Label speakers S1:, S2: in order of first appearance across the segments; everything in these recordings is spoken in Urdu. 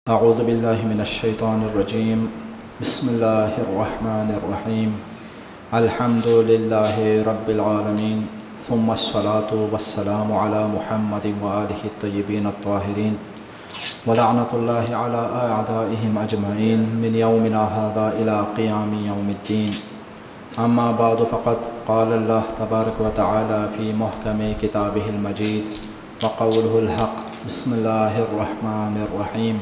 S1: اعوذ باللہ من الشیطان الرجیم بسم اللہ الرحمن الرحیم الحمد للہ رب العالمین ثم الصلاة والسلام علی محمد وآلہ الطیبین الطاہرین ولعنۃ اللہ علی اعدائہم اجمعین من یومنا ھذا الی قیام یوم الدین اما بعد فقد قال اللہ تبارک وتعالی فی محکم کتابہ المجید وقولہ الحق بسم اللہ الرحمن الرحیم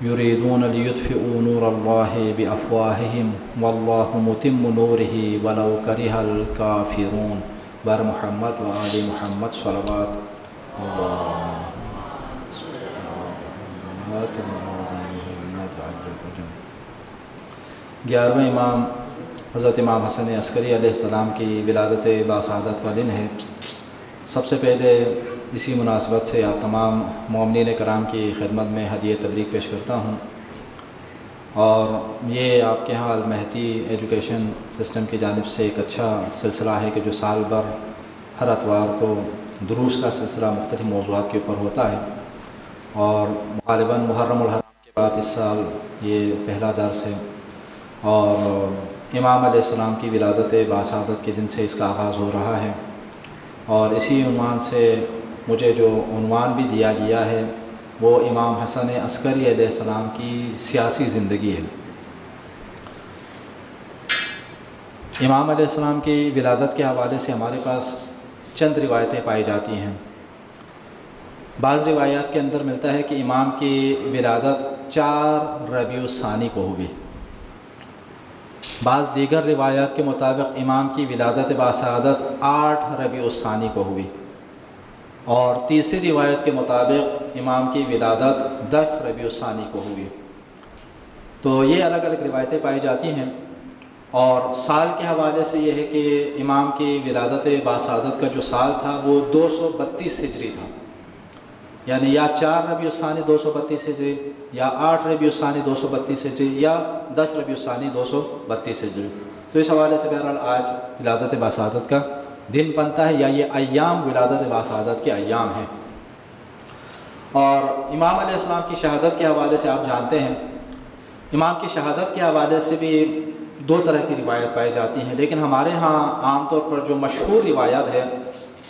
S1: یریدون لیطفئوا نور اللہ بافواہہم واللہ متم نورہ ولو کرہ الکافرون بر محمد و آل محمد صلوات گیارہویں امام حضرت امام حسن عسکری علیہ السلام کی ولادت باسعادت کا دن ہے۔ سب سے پہلے اسی مناسبت سے آپ تمام مومنین کرام کی خدمت میں ہدیہ تبریک پیش کرتا ہوں، اور یہ آپ کے ہاں المہدی ایجوکیشن سسٹم کی جانب سے ایک اچھا سلسلہ ہے کہ جو سال بھر ہر اتوار کو دروس کا سلسلہ مختلف موضوعات کے اوپر ہوتا ہے، اور غالباً محرم الحرام کے بعد اس سال یہ پہلا درس ہے، اور امام علیہ السلام کی ولادت باسعادت کے دن سے اس کا آغاز ہو رہا ہے، اور اسی عنوان سے مجھے جو عنوان بھی دیا گیا ہے وہ امام حسن عسکری علیہ السلام کی سیاسی زندگی ہے۔ امام علیہ السلام کی ولادت کے حوالے سے ہمارے پاس چند روایتیں پائی جاتی ہیں۔ بعض روایات کے اندر ملتا ہے کہ امام کی ولادت 4 ربیع الثانی کو ہوئی، بعض دیگر روایات کے مطابق امام کی ولادت باسعادت 8 ربیع الثانی کو ہوئی، اور تیسری روایت کے مطابق امام کی ولادت 10 ربیع الثانی کو ہوئی۔ تو یہ الگ الگ روایتیں پائی جاتی ہیں، اور سال کے حوالے سے یہ ہے کہ امام کی ولادت باسعادت کا جو سال تھا وہ 232 ہجری تھا، یعنی یا 4 ربیع الثانی 232 ہجری، یا 8 ربیع الثانی 232 ہجری، یا 10 ربیع الثانی 232 ہجری۔ تو اس حوالے سے بہرحال آج ولادت باسعادت کا دن بنتا ہے، یا یہ ایام ولادت باسعادت کے ایام ہیں۔ اور امام علیہ السلام کی شہادت کے حوالے سے آپ جانتے ہیں، امام کی شہادت کے حوالے سے بھی 2 طرح کی روایت پائی جاتی ہیں، لیکن ہمارے ہاں عام طور پر جو مشہور روایت ہے،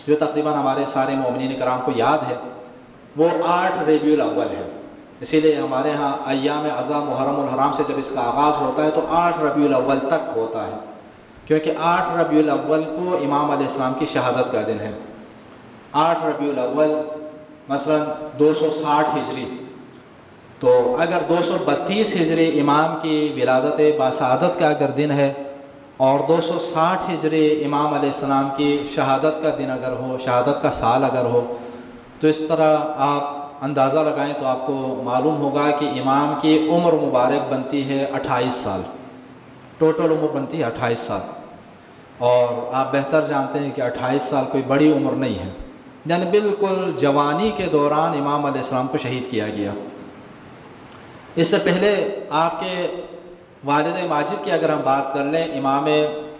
S1: جو تقریباً ہمارے سارے مومنین کرام کو یاد ہے، وہ 8 ربیع الاول ہے۔ اسی لیے ہمارے ہاں ایام عزا محرم الحرام سے جب اس کا آغاز ہوتا ہے تو 8 ربیع الاول تک ہوتا ہے، کیونکہ 8 ربیع الاول کو امام علیہ السلام کی شہادت کا دن ہے۔ 8 ربیع الاول مثلا 260 ہجری، تو اگر 232 ہجری امام کی ولادت باسعادت کا اگر دن ہے، اور 260 ہجری امام علیہ السلام کی شہادت کا دن اگر ہو، شہادت کا سال اگر ہو، تو اس طرح آپ اندازہ لگائیں تو آپ کو معلوم ہوگا کہ امام کی عمر مبارک بنتی ہے 28 سال، ٹوٹل عمر بنتی ہے 28 سال، اور آپ بہتر جانتے ہیں کہ 28 سال کوئی بڑی عمر نہیں ہے، یعنی بالکل جوانی کے دوران امام علیہ السلام کو شہید کیا گیا۔ اس سے پہلے آپ کے والد ماجد کی اگر ہم بات کر لیں، امام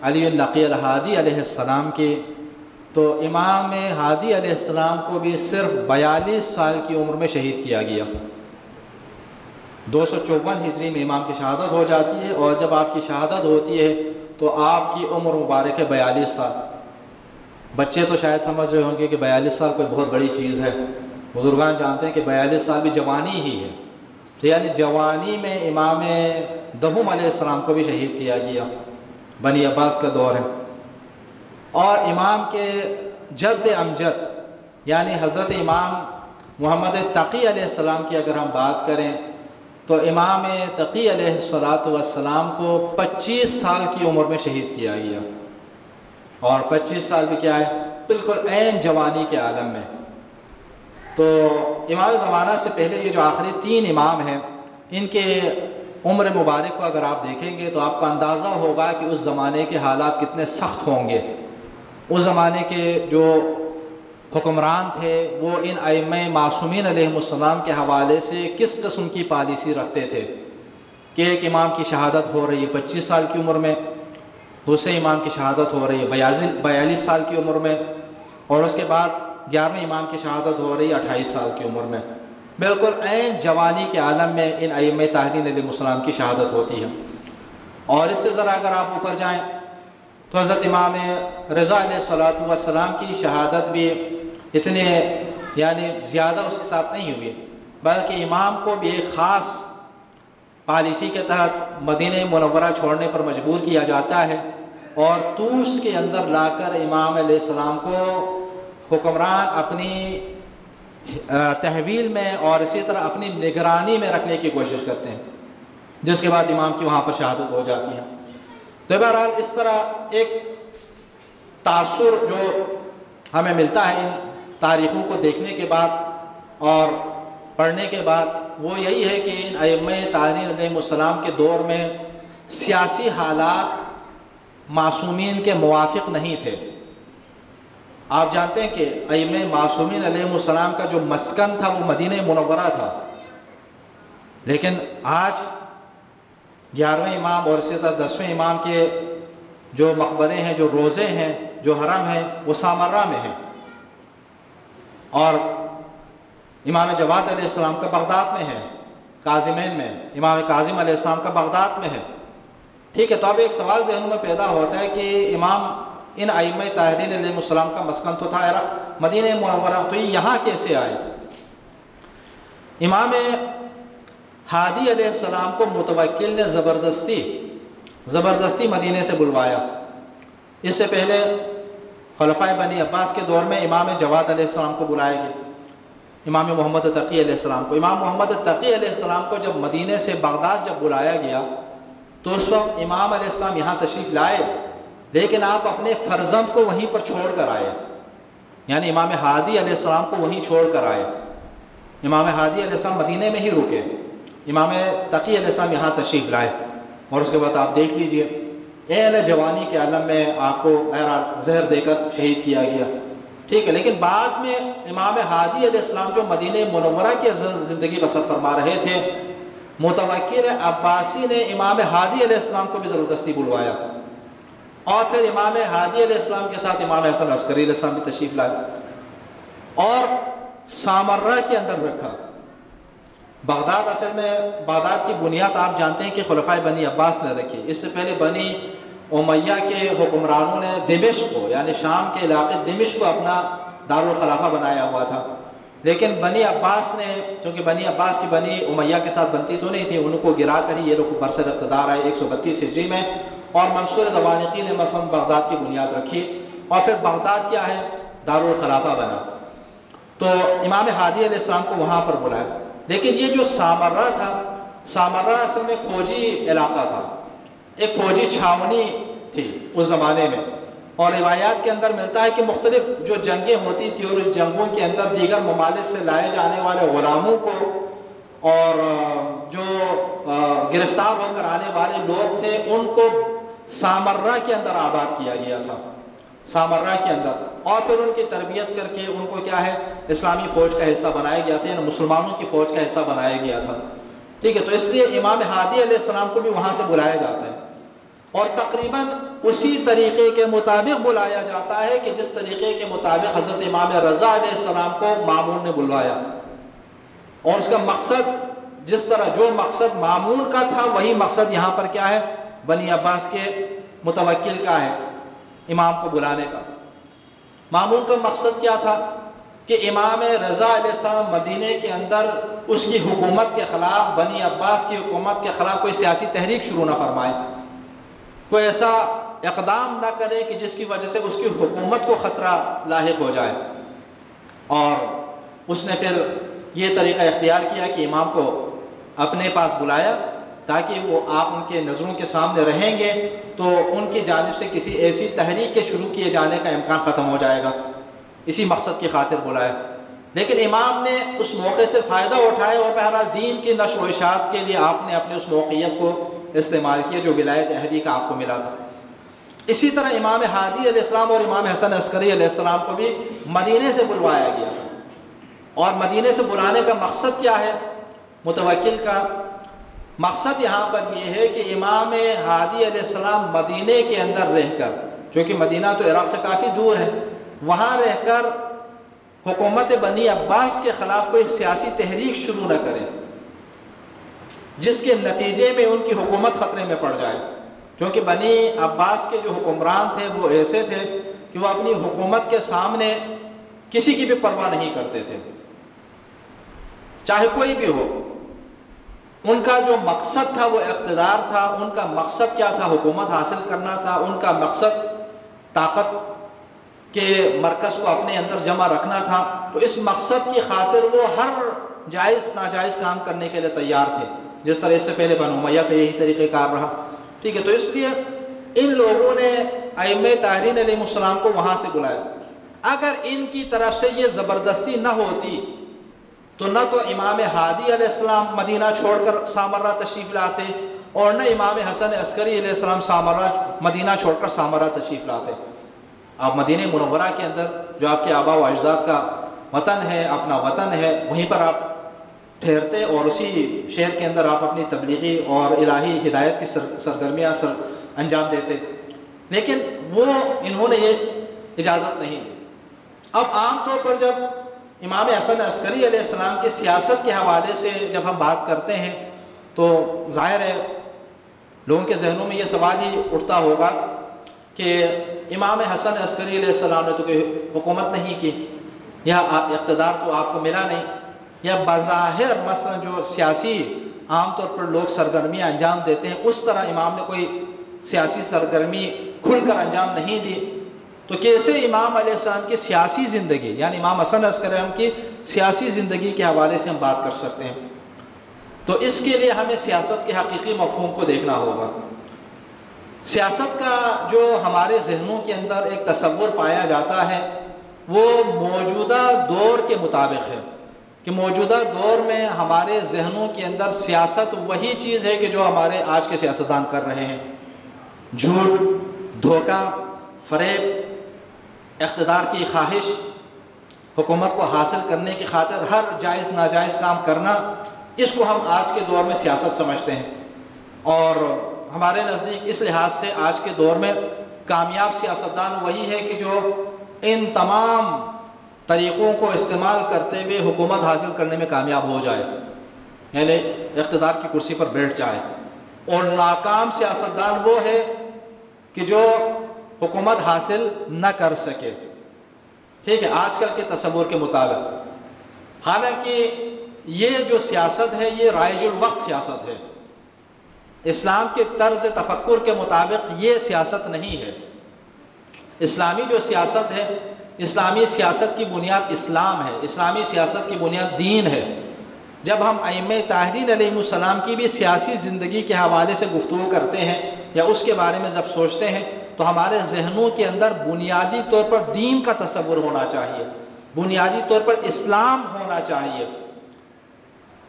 S1: علی النقی الہادی علیہ السلام کی، تو امام ہادی علیہ السلام کو بھی صرف 42 سال کی عمر میں شہید کیا گیا۔ 254 ہجری میں امام کی شہادت ہو جاتی ہے، اور جب آپ کی شہادت ہوتی ہے تو آپ کی عمر مبارک ہے 42 سال۔ بچے تو شاید سمجھ رہے ہوں گے کہ 42 سال کوئی بہت بڑی چیز ہے، بزرگان جانتے ہیں کہ 42 سال بھی جوانی ہی ہے، تو یعنی جوانی میں امام دہم علیہ السلام کو بھی شہید کیا گیا، بنی عباس کا دور ہے۔ اور امام کے جد امجد یعنی حضرت امام محمد تقی علیہ السلام کی اگر ہم بات کریں، تو امام تقی علیہ السلام کو 25 سال کی عمر میں شہید کیا گیا، اور 25 سال بھی کیا ہے، بالکل عین جوانی کے عالم میں۔ تو امام زمانہ سے پہلے یہ جو آخری 3 امام ہیں، ان کے عمر مبارک کو اگر آپ دیکھیں گے تو آپ کو اندازہ ہوگا کہ اس زمانے کے حالات کتنے سخت ہوں گے۔ اس زمانے کے جو حکمران تھے وہ ان ائمہ معصومین علیہم السلام کے حوالے سے کس قسم کی پالیسی رکھتے تھے کہ ایک امام کی شہادت ہو رہی ہے 25 سال کی عمر میں، دوسرے امام کی شہادت ہو رہی ہے 42 سال کی عمر میں، اور اس کے بعد 11ویں امام کی شہادت ہو رہی ہے 28 سال کی عمر میں۔ بالکل عین جوانی کے عالم میں ان ائمہ طاہرین علیہ السلام کی شہادت ہوتی ہے۔ اور اس سے ذرا اگر آپ اوپر جائیں تو حضرت امام رضا علیہ الصلوۃ والسلام کی شہادت بھی اتنے یعنی زیادہ اس کے ساتھ نہیں ہوئی، بلکہ امام کو بھی ایک خاص پالیسی کے تحت مدینہ منورہ چھوڑنے پر مجبور کیا جاتا ہے، اور طوس کے اندر لا کر امام علیہ السلام کو حکمران اپنی تحویل میں اور اسی طرح اپنی نگرانی میں رکھنے کی کوشش کرتے ہیں، جس کے بعد امام کی وہاں پر شہادت ہو جاتی ہے۔ تو بہرحال اس طرح ایک تاثر جو ہمیں ملتا ہے ان تاریخوں کو دیکھنے کے بعد اور پڑھنے کے بعد، وہ یہی ہے کہ ان ائمہ طاہرین علیہ السلام کے دور میں سیاسی حالات معصومین کے موافق نہیں تھے۔ آپ جانتے ہیں کہ ائمہ معصومین علیہ السلام کا جو مسکن تھا وہ مدینہ منورہ تھا، لیکن آج 11ویں امام اور اسی طرح 10ویں امام کے جو مقبرے ہیں، جو روضے ہیں، جو حرم ہیں، وہ سامرہ میں ہیں، اور امام جواد علیہ السلام کا بغداد میں ہے، کاظمین میں امام کاظم علیہ السلام کا بغداد میں ہے۔ ٹھیک ہے، تو اب ایک سوال ذہن میں پیدا ہوتا ہے کہ امام ان ائمہ طاہرین علیہ السلام کا مسکن تو تھا مدینہ منورہ، تو یہ یہاں کیسے آئے؟ امام ہادی علیہ السلام کو متوکل نے زبردستی مدینہ سے بلوایا۔ اس سے پہلے خلفائے بنی عباس کے دور میں امام جواد علیہ السلام کو بلایا گیا، امام محمد تقی علیہ السلام کو۔ امام محمد تقی علیہ السلام کو جب مدینہ سے بغداد جب بلایا گیا تو اس وقت امام علیہ السلام یہاں تشریف لائے، لیکن آپ اپنے فرزند کو وہیں پر چھوڑ کر آئے، یعنی امام ہادی علیہ السلام کو وہیں چھوڑ کر آئے۔ امام ہادی علیہ السلام مدینہ میں ہی رکے، امام تقی علیہ السلام یہاں تشریف لائے، اور اس کے بعد آپ دیکھ لیجئے اہل جوانی کے عالم میں آپ کو بہرحال زہر دے کر شہید کیا گیا۔ ٹھیک ہے، لیکن بعد میں امام ہادی علیہ السلام جو مدینہ منورہ کی زندگی بسر فرما رہے تھے، متوکل عباسی نے امام ہادی علیہ السلام کو بھی زبردستی بلوایا، اور پھر امام ہادی علیہ السلام کے ساتھ امام حسن عسکری علیہ السلام بھی تشریف لائے اور سامرہ کے اندر رکھا۔ بغداد اصل میں بغداد کی بنیاد آپ جانتے ہیں کہ خلفائے بنی عباس نے رکھی۔ اس سے پہلے بنی امیہ کے حکمرانوں نے دمشق کو، یعنی شام کے علاقے دمشق کو اپنا دارالخلافہ بنایا ہوا تھا، لیکن بنی عباس نے، چونکہ بنی عباس کی بنی امیہ کے ساتھ بنتی تو نہیں تھی، ان کو گرا کر ہی یہ لوگ برسر اقتدار آئے 132 ہجری میں، اور منصور دوانقی نے مثلا بغداد کی بنیاد رکھی، اور پھر بغداد کیا ہے، دارالخلافہ بنا۔ تو امام ہادی علیہ السلام کو وہاں پر بلایا، لیکن یہ جو سامرہ تھا، سامرہ اصل میں فوجی علاقہ تھا، ایک فوجی چھاونی تھی اس زمانے میں، اور روایات کے اندر ملتا ہے کہ مختلف جو جنگیں ہوتی تھی اور اس جنگوں کے اندر دیگر ممالک سے لائے جانے والے غلاموں کو اور جو گرفتار ہو کر آنے والے لوگ تھے ان کو سامرہ کے اندر آباد کیا گیا تھا، سامرہ کے اندر، اور پھر ان کی تربیت کر کے ان کو کیا ہے، اسلامی فوج کا حصہ بنایا گیا تھا، یعنی مسلمانوں کی فوج کا حصہ بنایا گیا تھا۔ ٹھیک ہے، تو اس لیے امام ہادی علیہ السلام کو بھی وہاں سے بلایا جاتا ہے، اور تقریباً اسی طریقے کے مطابق بلایا جاتا ہے کہ جس طریقے کے مطابق حضرت امام رضا علیہ السلام کو مامون نے بلوایا، اور اس کا مقصد جس طرح جو مقصد مامون کا تھا وہی مقصد یہاں پر کیا ہے، بنی عباس کے متوکل کا ہے، امام کو بلانے کا۔ مامون کا مقصد کیا تھا کہ امام رضا علیہ السلام مدینہ کے اندر اس کی حکومت کے خلاف، بنی عباس کی حکومت کے خلاف کوئی سیاسی تحریک شروع نہ فرمائے، کوئی ایسا اقدام نہ کرے کہ جس کی وجہ سے اس کی حکومت کو خطرہ لاحق ہو جائے۔ اور اس نے پھر یہ طریقہ اختیار کیا کہ امام کو اپنے پاس بلایا تاکہ وہ آپ ان کے نظروں کے سامنے رہیں گے تو ان کی جانب سے کسی ایسی تحریک کے شروع کیے جانے کا امکان ختم ہو جائے گا، اسی مقصد کی خاطر بلایا۔ لیکن امام نے اس موقع سے فائدہ اٹھایا اور بہرحال دین کی نشر و اشاعت کے لیے آپ نے اپنے اس موقعیت کو استعمال کیا جو ولایت عہدی کا آپ کو ملا تھا۔ اسی طرح امام ہادی علیہ السلام اور امام حسن عسکری علیہ السلام کو بھی مدینہ سے بلوایا گیا تھا، اور مدینہ سے بلانے کا مقصد کیا ہے، متوکل کا مقصد یہاں پر یہ ہے کہ امام ہادی علیہ السلام مدینہ کے اندر رہ کر، چونکہ مدینہ تو عراق سے کافی دور ہے، وہاں رہ کر حکومت بنی عباس کے خلاف کوئی سیاسی تحریک شروع نہ کریں جس کے نتیجے میں ان کی حکومت خطرے میں پڑ جائے، کیونکہ بنی عباس کے جو حکمران تھے وہ ایسے تھے کہ وہ اپنی حکومت کے سامنے کسی کی بھی پرواہ نہیں کرتے تھے، چاہے کوئی بھی ہو۔ ان کا جو مقصد تھا وہ اقتدار تھا، ان کا مقصد کیا تھا؟ حکومت حاصل کرنا تھا، ان کا مقصد طاقت کے مرکز کو اپنے اندر جمع رکھنا تھا۔ تو اس مقصد کی خاطر وہ ہر جائز ناجائز کام کرنے کے لیے تیار تھے، جس طرح اس سے پہلے بنو امیہ کا یہی طریقہ کار رہا، ٹھیک ہے۔ تو اس لیے ان لوگوں نے ائمہ طاہرین علیہ السلام کو وہاں سے بلایا۔ اگر ان کی طرف سے یہ زبردستی نہ ہوتی تو نہ تو امام ہادی علیہ السلام مدینہ چھوڑ کر سامرہ تشریف لاتے، اور نہ امام حسن عسکری علیہ السلام مدینہ چھوڑ کر سامرہ تشریف لاتے۔ آپ مدینہ منورہ کے اندر جو آپ کے آبا و اجداد کا وطن ہے، اپنا وطن ہے، وہیں پر آپ ٹھہرتے اور اسی شہر کے اندر آپ اپنی تبلیغی اور الہی ہدایت کی سرگرمیاں انجام دیتے، لیکن وہ انہوں نے یہ اجازت نہیں دی۔ اب عام طور پر جب امام حسن عسکری علیہ السلام کی سیاست کے حوالے سے جب ہم بات کرتے ہیں تو ظاہر ہے لوگوں کے ذہنوں میں یہ سوال ہی اٹھتا ہوگا کہ امام حسن عسکری علیہ السلام نے تو کوئی حکومت نہیں کی، یا اقتدار تو آپ کو ملا نہیں، یا بظاہر مثلا جو سیاسی عام طور پر لوگ سرگرمیاں انجام دیتے ہیں اس طرح امام نے کوئی سیاسی سرگرمی کھل کر انجام نہیں دی، تو کیسے امام علیہ السلام کی سیاسی زندگی، یعنی امام حسن عسکری علیہ السلام کی سیاسی زندگی کے حوالے سے ہم بات کر سکتے ہیں؟ تو اس کے لیے ہمیں سیاست کے حقیقی مفہوم کو دیکھنا ہوگا۔ سیاست کا جو ہمارے ذہنوں کے اندر ایک تصور پایا جاتا ہے وہ موجودہ دور کے مطابق ہے، کہ موجودہ دور میں ہمارے ذہنوں کے اندر سیاست وہی چیز ہے کہ جو ہمارے آج کے سیاستدان کر رہے ہیں، جھوٹ، دھوکہ، فریب، اقتدار کی خواہش، حکومت کو حاصل کرنے کی خاطر ہر جائز ناجائز کام کرنا، اس کو ہم آج کے دور میں سیاست سمجھتے ہیں۔ اور ہمارے نزدیک اس لحاظ سے آج کے دور میں کامیاب سیاستدان وہی ہے کہ جو ان تمام طریقوں کو استعمال کرتے ہوئے حکومت حاصل کرنے میں کامیاب ہو جائے، یعنی اقتدار کی کرسی پر بیٹھ جائے۔ اور ناکام سیاستدان وہ ہے کہ جو حکومت حاصل نہ کر سکے، ٹھیک ہے، آج کل کے تصور کے مطابق۔ حالانکہ یہ جو سیاست ہے یہ رائج الوقت سیاست ہے، اسلام کے طرز تفکر کے مطابق یہ سیاست نہیں ہے۔ اسلامی جو سیاست ہے، اسلامی سیاست کی بنیاد اسلام ہے، اسلامی سیاست کی بنیاد دین ہے۔ جب ہم ائمہ طاہرین علیہ السلام کی بھی سیاسی زندگی کے حوالے سے گفتگو کرتے ہیں یا اس کے بارے میں جب سوچتے ہیں تو ہمارے ذہنوں کے اندر بنیادی طور پر دین کا تصور ہونا چاہیے، بنیادی طور پر اسلام ہونا چاہیے۔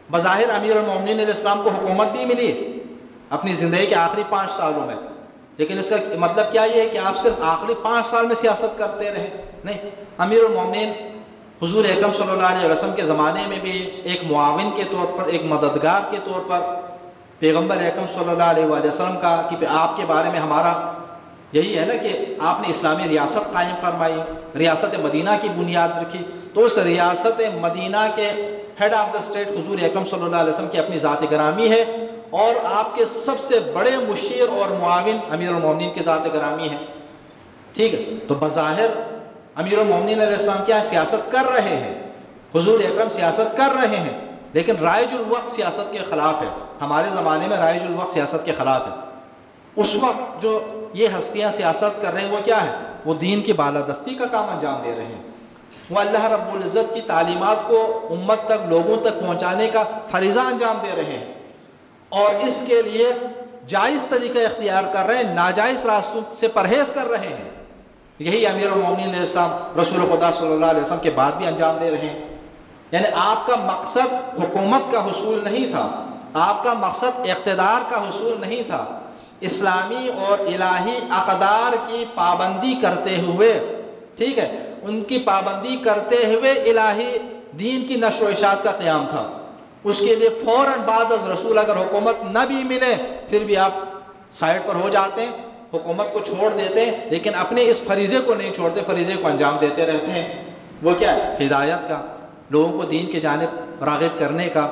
S1: بظاہر امیر المومنین علیہ السلام کو حکومت بھی ملی اپنی زندگی کے آخری 5 سالوں میں، لیکن اس کا مطلب کیا یہ ہے کہ آپ صرف آخری 5 سال میں سیاست کرتے رہے؟ نہیں، امیر المومنین حضور اکرم صلی اللہ علیہ وسلم کے زمانے میں بھی ایک معاون کے طور پر، ایک مددگار کے طور پر پیغمبر اکرم صلی اللہ علیہ وسلم کا کہ آپ کے بارے میں ہمارا یہی ہے نا کہ آپ نے اسلامی ریاست قائم فرمائی، ریاست مدینہ کی بنیاد رکھی، تو اس ریاست مدینہ کے ہیڈ آف دا اسٹیٹ حضور اکرم صلی اللہ علیہ وسلم کی اپنی ذات گرامی ہے، اور آپ کے سب سے بڑے مشیر اور معاون امیر المومنین کی ذات گرامی ہے، ٹھیک ہے۔ تو بظاہر امیر المومنین علیہ السلام کیا سیاست کر رہے ہیں، حضور اکرم سیاست کر رہے ہیں، لیکن رائج الوقت سیاست کے خلاف ہے۔ ہمارے زمانے میں رائج الوقت سیاست کے خلاف ہے۔ اس وقت جو یہ ہستیاں سیاست کر رہے ہیں وہ کیا ہے؟ وہ دین کی بالادستی کا کام انجام دے رہے ہیں، وہ اللہ رب العزت کی تعلیمات کو امت تک، لوگوں تک پہنچانے کا فریضہ انجام دے رہے ہیں، اور اس کے لیے جائز طریقہ اختیار کر رہے ہیں، ناجائز راستوں سے پرہیز کر رہے ہیں۔ یہی امیر المومنین علیہ السلام رسول خدا صلی اللہ علیہ وسلم کے بعد بھی انجام دے رہے ہیں۔ یعنی آپ کا مقصد حکومت کا حصول نہیں تھا، آپ کا مقصد اقتدار کا حصول نہیں تھا، اسلامی اور الہی اقدار کی پابندی کرتے ہوئے، ٹھیک ہے، ان کی پابندی کرتے ہوئے الہی دین کی نشر و اشاعت کا قیام تھا۔ اس کے لیے فوراً بعد از رسول اگر حکومت نہ بھی ملے پھر بھی آپ سائڈ پر ہو جاتے ہیں، حکومت کو چھوڑ دیتے ہیں، لیکن اپنے اس فریضے کو نہیں چھوڑتے، فریضے کو انجام دیتے رہتے ہیں۔ وہ کیا ہے؟ ہدایت کا، لوگوں کو دین کی جانب راغب کرنے کا،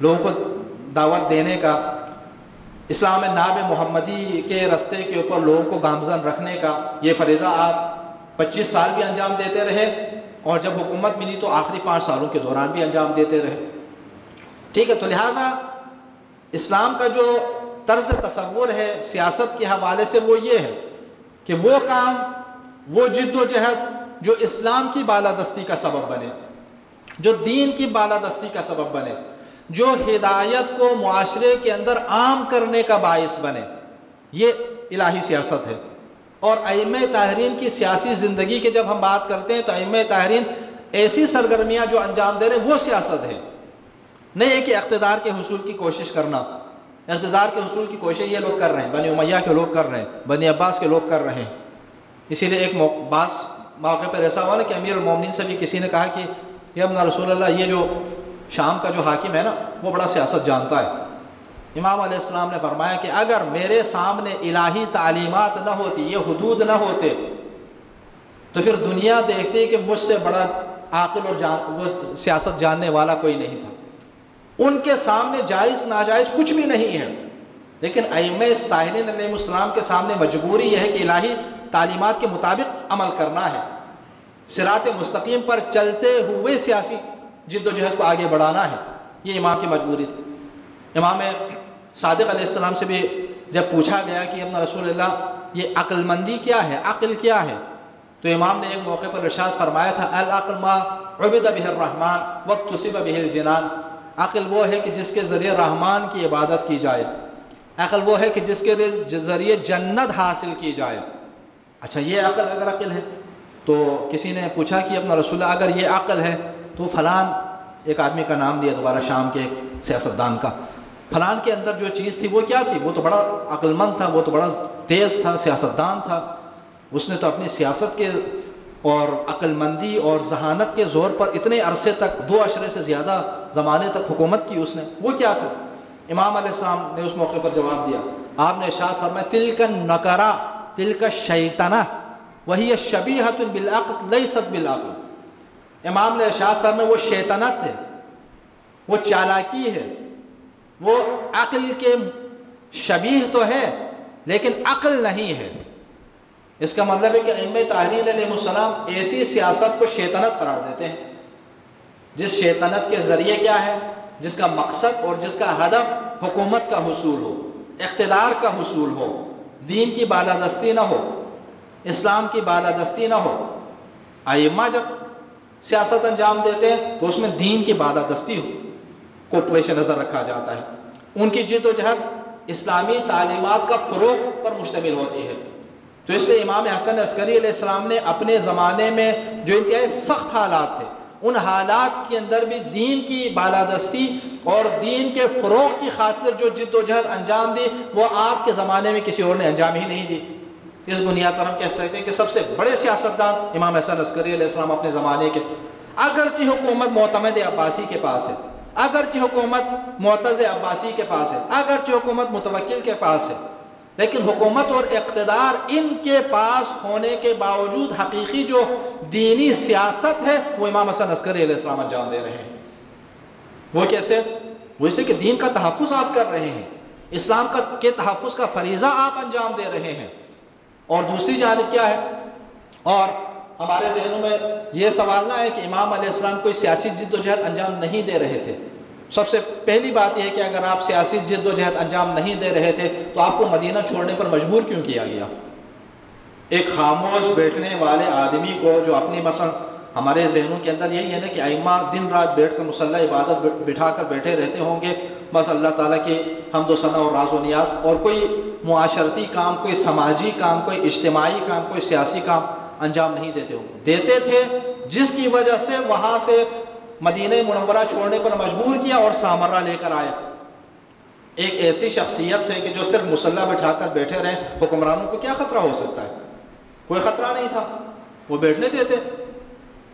S1: لوگوں کو دعوت دینے کا، اسلام ناب محمدی کے راستے کے اوپر لوگوں کو گامزن رکھنے کا۔ یہ فریضہ آپ 25 سال بھی انجام دیتے رہے، اور جب حکومت ملی تو آخری 5 سالوں کے دوران بھی انجام دیتے رہے۔ ٹھیک ہے، تو لہٰذا اسلام کا جو طرز تصور ہے سیاست کے حوالے سے وہ یہ ہے کہ وہ کام، وہ جد و جہد جو اسلام کی بالادستی کا سبب بنے، جو دین کی بالادستی کا سبب بنے، جو ہدایت کو معاشرے کے اندر عام کرنے کا باعث بنے، یہ الہی سیاست ہے۔ اور ائمہ طاہرین کی سیاسی زندگی کے جب ہم بات کرتے ہیں تو ائمہ طاہرین ایسی سرگرمیاں جو انجام دے رہے ہیں وہ سیاست ہے، نہیں ہے کہ اقتدار کے حصول کی کوشش کرنا۔ اقتدار کے حصول کی کوشش یہ لوگ کر رہے ہیں، بنی امیہ کے لوگ کر رہے ہیں، بنی عباس کے لوگ کر رہے ہیں۔ اسی لیے ایک بعض موقع پر ایسا ہوا نا کہ امیر المومنین سے بھی کسی نے کہا کہ یا ابن رسول اللہ، یہ جو شام کا جو حاکم ہے نا وہ بڑا سیاست جانتا ہے۔ امام علیہ السلام نے فرمایا کہ اگر میرے سامنے الہی تعلیمات نہ ہوتی، یہ حدود نہ ہوتے، تو پھر دنیا دیکھتی کہ مجھ سے بڑا عاقل اور وہ سیاست جاننے والا کوئی نہیں تھا۔ ان کے سامنے جائز ناجائز کچھ بھی نہیں ہے، لیکن ائمہ طاہرین علیہ السلام کے سامنے مجبوری یہ ہے کہ الہی تعلیمات کے مطابق عمل کرنا ہے، صراط مستقیم پر چلتے ہوئے سیاسی جد و جہد کو آگے بڑھانا ہے۔ یہ امام کی مجبوری تھی۔ امام صادق علیہ السلام سے بھی جب پوچھا گیا کہ ابن رسول اللہ یہ عقل مندی کیا ہے، عقل کیا ہے، تو امام نے ایک موقع پر ارشاد فرمایا تھا العقل ما عبد بہ الرحمن واکتسب بہ الجنان۔ عقل وہ ہے کہ جس کے ذریعے رحمان کی عبادت کی جائے، عقل وہ ہے کہ جس کے ذریعے جنت حاصل کی جائے۔ اچھا، یہ عقل اگر عقل ہے تو کسی نے پوچھا کہ ابن رسول اللہ اگر یہ عقل ہے تو فلان، ایک آدمی کا نام لیا دوبارہ شام کے ایک سیاستدان کا، فلان کے اندر جو چیز تھی وہ کیا تھی؟ وہ تو بڑا عقل مند تھا، وہ تو بڑا تیز تھا، سیاستدان تھا، اس نے تو اپنی سیاست کے اور عقل مندی اور ذہانت کے زور پر اتنے عرصے تک 2 عشرے سے زیادہ زمانے تک حکومت کی اس نے، وہ کیا تھا؟ امام علیہ السلام نے اس موقع پر جواب دیا، آپ نے ارشاد فرمایا تلک النکرہ تلک الشیطنہ وہی شبیہۃ بالعقل لیست بالعقل۔ امام نے ارشاد فرمایا وہ شیطنت ہے، وہ چالاکی ہے، وہ عقل کے شبیہ تو ہے لیکن عقل نہیں ہے۔ اس کا مطلب ہے کہ ائمہ طاہرین علیہ السلام ایسی سیاست کو شیطنت قرار دیتے ہیں جس شیطنت کے ذریعے کیا ہے، جس کا مقصد اور جس کا ہدف حکومت کا حصول ہو، اقتدار کا حصول ہو، دین کی بالادستی نہ ہو، اسلام کی بالادستی نہ ہو۔ ائمہ جب سیاست انجام دیتے ہیں تو اس میں دین کی بالادستی کو پیش نظر رکھا جاتا ہے، ان کی جد و جہد اسلامی تعلیمات کا فروغ پر مشتمل ہوتی ہے۔ تو اس لیے امام حسن عسکری علیہ السلام نے اپنے زمانے میں جو انتہائی سخت حالات تھے، ان حالات کے اندر بھی دین کی بالادستی اور دین کے فروغ کی خاطر جو جد و جہد انجام دی وہ آپ کے زمانے میں کسی اور نے انجام ہی نہیں دی۔ اس بنیاد پر ہم کہہ سکتے ہیں کہ سب سے بڑے سیاستدان امام حسن عسکری علیہ السلام اپنے زمانے کے، اگرچہ حکومت معتمد عباسی کے پاس ہے، اگرچہ حکومت معتز عباسی کے پاس ہے، اگرچہ حکومت متوکل کے پاس ہے، لیکن حکومت اور اقتدار ان کے پاس ہونے کے باوجود حقیقی جو دینی سیاست ہے وہ امام حسن عسکری علیہ السلام انجام دے رہے ہیں۔ وہ کیسے؟ وہ اس لیے کہ دین کا تحفظ آپ کر رہے ہیں، اسلام کے تحفظ کا فریضہ آپ انجام دے رہے ہیں۔ اور دوسری جانب کیا ہے، اور ہمارے ذہنوں میں یہ سوال نہ ہے کہ امام علیہ السلام کوئی سیاسی جد و جہد انجام نہیں دے رہے تھے۔ سب سے پہلی بات یہ ہے کہ اگر آپ سیاسی جد و جہد انجام نہیں دے رہے تھے تو آپ کو مدینہ چھوڑنے پر مجبور کیوں کیا گیا؟ ایک خاموش بیٹھنے والے آدمی کو جو اپنی مثلا ہمارے ذہنوں کے اندر یہی ہے نا کہ ائمہ دن رات بیٹھ کر مصلی عبادت بٹھا کر بیٹھے رہتے ہوں گے، بس اللہ تعالیٰ کی حمد و ثنا اور راز و نیاز، اور کوئی معاشرتی کام، کوئی سماجی کام، کوئی اجتماعی کام، کوئی سیاسی کام انجام نہیں دیتے ہوں گے۔ دیتے تھے، جس کی وجہ سے وہاں سے مدینہ منورہ چھوڑنے پر مجبور کیا اور سامرہ لے کر آئے۔ ایک ایسی شخصیت سے کہ جو صرف مصلی بٹھا کر بیٹھے رہیں، حکمرانوں کو کیا خطرہ ہو سکتا ہے؟ کوئی خطرہ نہیں تھا، وہ بیٹھنے دیتے۔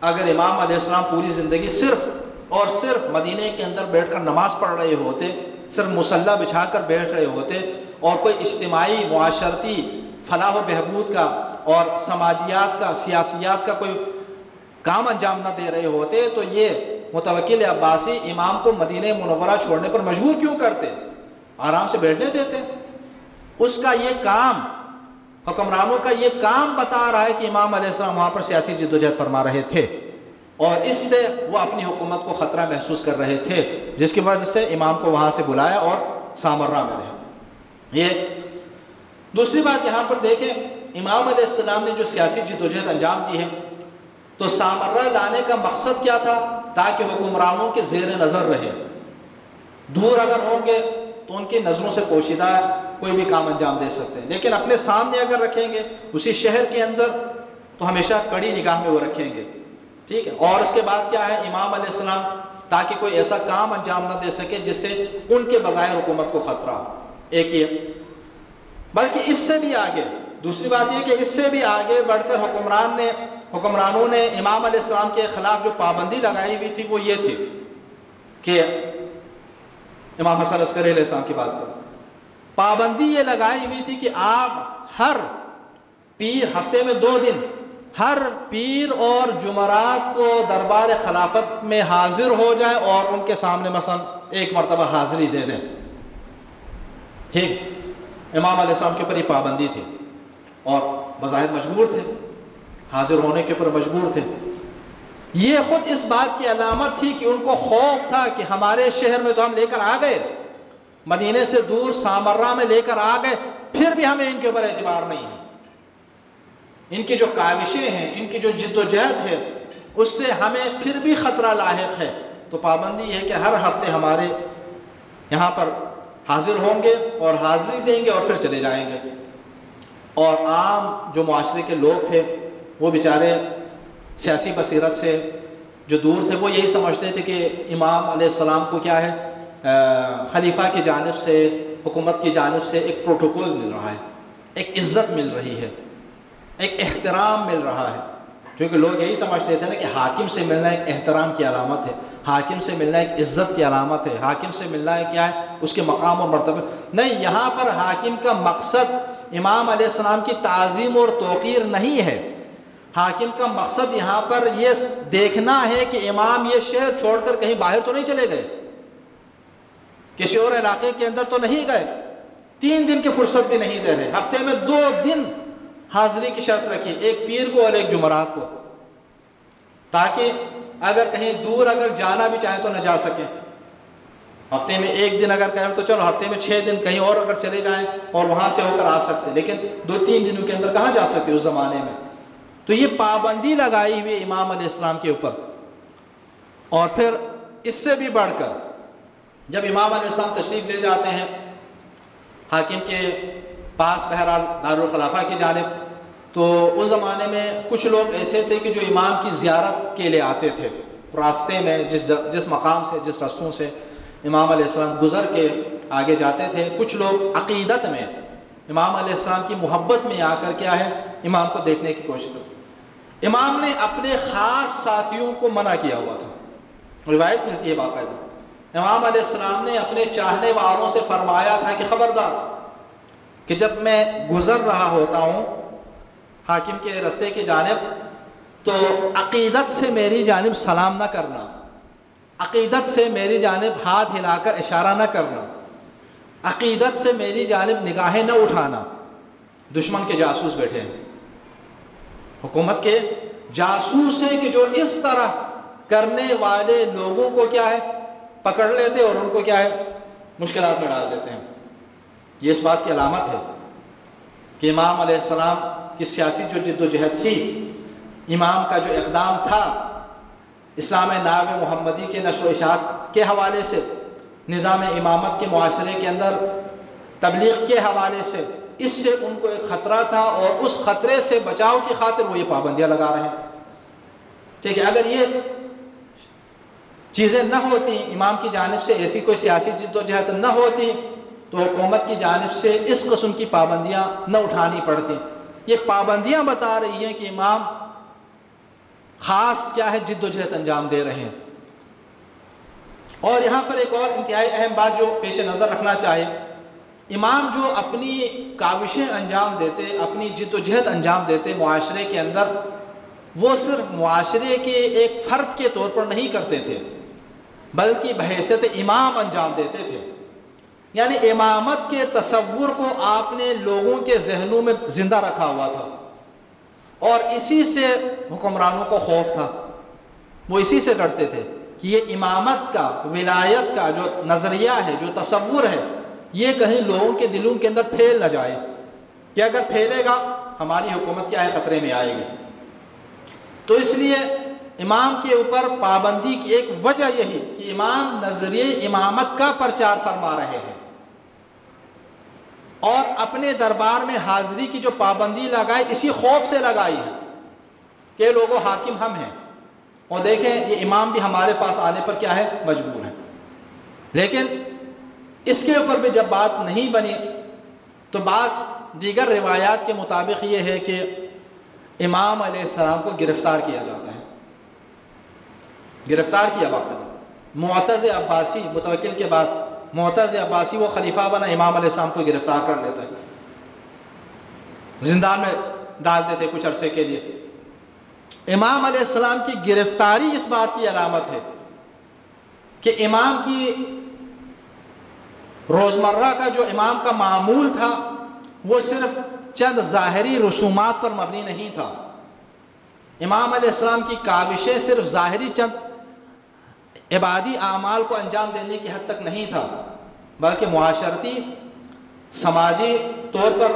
S1: اگر امام علیہ السلام پوری زندگی صرف اور صرف مدینہ کے اندر بیٹھ کر نماز پڑھ رہے ہوتے، صرف مصلی بچھا کر بیٹھ رہے ہوتے، اور کوئی اجتماعی معاشرتی فلاح و بہبود کا اور سماجیات کا، سیاسیات کا کوئی کام انجام نہ دے رہے ہوتے تو یہ متوکل عباسی امام کو مدینہ منورہ چھوڑنے پر مجبور کیوں کرتے؟ آرام سے بیٹھنے دیتے۔ اس کا یہ کام، حکمرانوں کا یہ کام بتا رہا ہے کہ امام علیہ السلام وہاں پر سیاسی جدوجہد فرما رہے تھے، اور اس سے وہ اپنی حکومت کو خطرہ محسوس کر رہے تھے، جس کی وجہ سے امام کو وہاں سے بلایا اور سامرہ میں رہے۔ یہ دوسری بات یہاں پر دیکھیں، امام علیہ السلام نے جو سیاسی جدوجہد انجام دی ہے تو سامرہ لانے کا مقصد کیا تھا؟ تاکہ حکمرانوں کے زیر نظر رہے، دور اگر ہوں گے تو ان کی نظروں سے پوشیدہ کوئی بھی کام انجام دے سکتے ہیں، لیکن اپنے سامنے اگر رکھیں گے اسی شہر کے اندر تو ہمیشہ کڑی نگاہ میں وہ رکھیں گے، ٹھیک ہے۔ اور اس کے بعد کیا ہے، امام علیہ السلام تاکہ کوئی ایسا کام انجام نہ دے سکے جس سے ان کے بظاہر حکومت کو خطرہ ہو، ایک یہ، بلکہ اس سے بھی آگے دوسری بات یہ کہ اس سے بھی آگے بڑھ کر حکمرانوں نے امام علیہ السلام کے خلاف جو پابندی لگائی ہوئی تھی وہ یہ تھی کہ امام حسن عسکری علیہ السلام کی بات کریں، پابندی یہ لگائی ہوئی تھی کہ آپ ہر پیر، ہفتے میں 2 دن، ہر پیر اور جمعرات کو دربار خلافت میں حاضر ہو جائیں اور ان کے سامنے مثلا 1 مرتبہ حاضری دے دیں، ٹھیک۔ امام علیہ السلام کے اوپر یہ پابندی تھی اور بظاہر مجبور تھے، حاضر ہونے کے اوپر مجبور تھے۔ یہ خود اس بات کی علامت تھی کہ ان کو خوف تھا کہ ہمارے شہر میں تو ہم لے کر آ گئے، مدینے سے دور سامرہ میں لے کر آ گئے، پھر بھی ہمیں ان کے اوپر اعتبار نہیں ہے، ان کی جو کاوشیں ہیں، ان کی جو جد و جہد ہے، اس سے ہمیں پھر بھی خطرہ لاحق ہے۔ تو پابندی ہے کہ ہر ہفتے ہمارے یہاں پر حاضر ہوں گے اور حاضری دیں گے اور پھر چلے جائیں گے۔ اور عام جو معاشرے کے لوگ تھے وہ بیچارے سیاسی بصیرت سے جو دور تھے وہ یہی سمجھتے تھے کہ امام علیہ السلام کو کیا ہے، خلیفہ کی جانب سے، حکومت کی جانب سے ایک پروٹوکول مل رہا ہے، ایک عزت مل رہی ہے، ایک احترام مل رہا ہے، کیونکہ لوگ یہی سمجھتے تھے نا کہ حاکم سے ملنا ایک احترام کی علامت ہے، حاکم سے ملنا ایک عزت کی علامت ہے، حاکم سے ملنا ہے کیا ہے، اس کے مقام اور مرتبہ۔ نہیں، یہاں پر حاکم کا مقصد امام علیہ السلام کی تعظیم اور توقیر نہیں ہے، حاکم کا مقصد یہاں پر یہ دیکھنا ہے کہ امام یہ شہر چھوڑ کر کہیں باہر تو نہیں چلے گئے، کسی اور علاقے کے اندر تو نہیں گئے، 3 دن کی فرصت بھی نہیں دے رہے، ہفتے میں 2 دن حاضری کی شرط رکھی، ایک پیر کو اور ایک جمعرات کو، تاکہ اگر کہیں دور اگر جانا بھی چاہیں تو نہ جا سکیں۔ ہفتے میں 1 دن اگر کہیں تو چلو ہفتے میں 6 دن کہیں اور اگر چلے جائیں اور وہاں سے ہو کر آ سکتے، لیکن 2-3 دنوں کے اندر کہاں جا سکتے اس زمانے میں۔ تو یہ پابندی لگائی ہوئی امام علیہ السلام کے اوپر۔ اور پھر اس سے بھی بڑھ کر جب امام علیہ السلام تشریف لے جاتے ہیں حاکم کے پاس، بہرحال دارالخلافہ کی جانب، تو اس زمانے میں کچھ لوگ ایسے تھے کہ جو امام کی زیارت کے لیے آتے تھے، راستے میں جس مقام سے، جس رستوں سے امام علیہ السلام گزر کے آگے جاتے تھے، کچھ لوگ عقیدت میں امام علیہ السلام کی محبت میں آ کر کیا ہے، امام کو دیکھنے کی کوشش کرتے۔ امام نے اپنے خاص ساتھیوں کو منع کیا ہوا تھا، روایت ملتی ہے باقاعدہ، امام علیہ السلام نے اپنے چاہنے والوں سے فرمایا تھا کہ خبردار، کہ جب میں گزر رہا ہوتا ہوں حاکم کے رستے کی جانب تو عقیدت سے میری جانب سلام نہ کرنا، عقیدت سے میری جانب ہاتھ ہلا کر اشارہ نہ کرنا، عقیدت سے میری جانب نگاہیں نہ اٹھانا۔ دشمن کے جاسوس بیٹھے ہیں، حکومت کے جاسوس ہیں کہ جو اس طرح کرنے والے لوگوں کو کیا ہے پکڑ لیتے اور ان کو کیا ہے مشکلات میں ڈال دیتے ہیں۔ یہ اس بات کی علامت ہے کہ امام علیہ السلام کی سیاسی جو جد و جہد تھی، امام کا جو اقدام تھا اسلام ناب محمدی کے نشر و اشاعت کے حوالے سے، نظام امامت کے معاشرے کے اندر تبلیغ کے حوالے سے، اس سے ان کو ایک خطرہ تھا، اور اس خطرے سے بچاؤ کی خاطر وہ یہ پابندیاں لگا رہے ہیں۔ ٹھیک ہے، اگر یہ چیزیں نہ ہوتی، امام کی جانب سے ایسی کوئی سیاسی جد و جہد نہ ہوتی، تو حکومت کی جانب سے اس قسم کی پابندیاں نہ اٹھانی پڑتی۔ یہ پابندیاں بتا رہی ہیں کہ امام خاص کیا ہے جد و جہد انجام دے رہے ہیں۔ اور یہاں پر ایک اور انتہائی اہم بات جو پیش نظر رکھنا چاہیے، امام جو اپنی کاوشیں انجام دیتے، اپنی جد و جہد انجام دیتے معاشرے کے اندر، وہ صرف معاشرے کے ایک فرد کے طور پر نہیں کرتے تھے بلکہ بحیثیت امام انجام دیتے تھے۔ یعنی امامت کے تصور کو آپ نے لوگوں کے ذہنوں میں زندہ رکھا ہوا تھا، اور اسی سے حکمرانوں کو خوف تھا، وہ اسی سے ڈرتے تھے کہ یہ امامت کا، ولایت کا جو نظریہ ہے، جو تصور ہے، یہ کہیں لوگوں کے دلوں کے اندر پھیل نہ جائے کہ اگر پھیلے گا ہماری حکومت کیا ہے، خطرے میں آئے گی۔ تو اس لیے امام کے اوپر پابندی کی ایک وجہ یہی کہ امام نظریہ امامت کا پرچار فرما رہے ہیں، اور اپنے دربار میں حاضری کی جو پابندی لگائی اسی خوف سے لگائی ہے کہ لوگوں حاکم ہم ہیں، اور دیکھیں یہ امام بھی ہمارے پاس آنے پر کیا ہے، مجبور ہے۔ لیکن اس کے اوپر بھی جب بات نہیں بنی تو بعض دیگر روایات کے مطابق یہ ہے کہ امام علیہ السلام کو گرفتار کیا جاتا ہے، گرفتار کیا باقاعدہ۔ معتز عباسی متوکل کے بعد معتز عباسی وہ خلیفہ بنا، امام علیہ السلام کو گرفتار کر لیتا ہے، زندان میں ڈالتے تھے کچھ عرصے کے لیے۔ امام علیہ السلام کی گرفتاری اس بات کی علامت ہے کہ امام کی روزمرہ کا جو امام کا معمول تھا وہ صرف چند ظاہری رسومات پر مبنی نہیں تھا۔ امام علیہ السلام کی کاوشیں صرف ظاہری چند عبادی اعمال کو انجام دینے کی حد تک نہیں تھا، بلکہ معاشرتی، سماجی طور پر